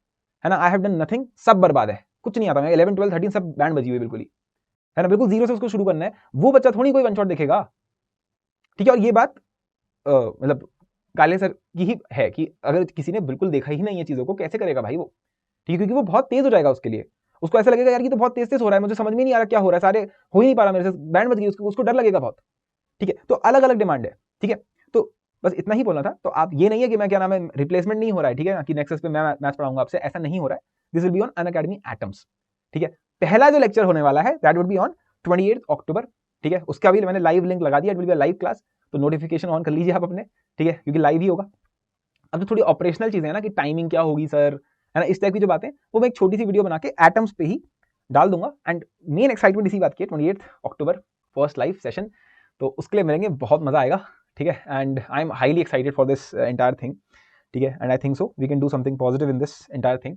S1: है ना, आई हैव डन नथिंग, सब बर्बाद है, कुछ नहीं आता, मैं 11 12 13 सब बैंड बजी हुई बिल्कुल ही, है ना, बिल्कुल जीरो से उसको शुरू करना है, वो बच्चा थोड़ी कोई वन शॉट देखेगा। ठीक है, और ये बात मतलब काले सर की ही है कि अगर किसी ने बिल्कुल देखा ही नहीं है चीजों को, कैसे करेगा भाई वो? ठीक है, क्योंकि वो बहुत तेज हो जाएगा उसके लिए, उसको ऐसा लगेगा यार ये तो बहुत तेज तेज हो रहा है, मुझे समझ में नहीं आ रहा क्या हो रहा है, सारे हो ही नहीं पा रहा मेरे से, बैंड बज गई, उसको डर लगेगा बहुत। ठीक है, तो अलग अलग डिमांड है। ठीक है, तो बस इतना ही बोलना था। तो आप ये नहीं है कि मैं क्या नाम है रिप्लेसमेंट नहीं हो रहा है, ठीक है ना, कि नेक्सस पे मैं मैथ्स पढ़ाऊंगा आपसे, ऐसा नहीं हो रहा है। This will be on Unacademy atoms. ठीक है, पहला जो लेक्चर होने वाला है दैट वुड बी ऑन 28 अक्टूबर। ठीक है, उसका भी मैंने लाइव लिंक लगा दिया, it will B live class, तो नोटिफिकेशन ऑन कर लीजिए आप अपने। ठीक है, क्योंकि लाइव ही होगा। अब तो थोड़ी ऑपरेशनल चीजें है ना, कि टाइमिंग क्या होगी सर, है ना, इस टाइप की जो बातें, वो मैं एक छोटी सी वीडियो बना के एटम्स पे ही डाल दूंगा। एंड मेन एक्साइटमेंट इसी बात की है, 28 अक्टूबर फर्स्ट लाइव सेशन, तो उसके लिए मिलेंगे, बहुत मजा आएगा। ठीक है, and I am highly excited for this entire thing. ठीक है, and I think so we can do something positive in this entire thing.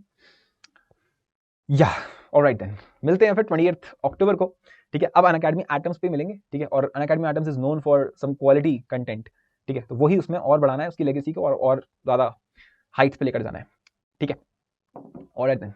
S1: या ऑलराइट देन, मिलते हैं फिर 28 अक्टूबर को। ठीक है, अब अनअकैडमी एटम्स पे मिलेंगे। ठीक है, और Unacademy Atoms is known for some quality content. ठीक है, तो वही उसमें और बढ़ाना है, उसकी लेगेसी को और ज़्यादा हाइट्स पे लेकर जाना है। ठीक है, ऑलराइट देन।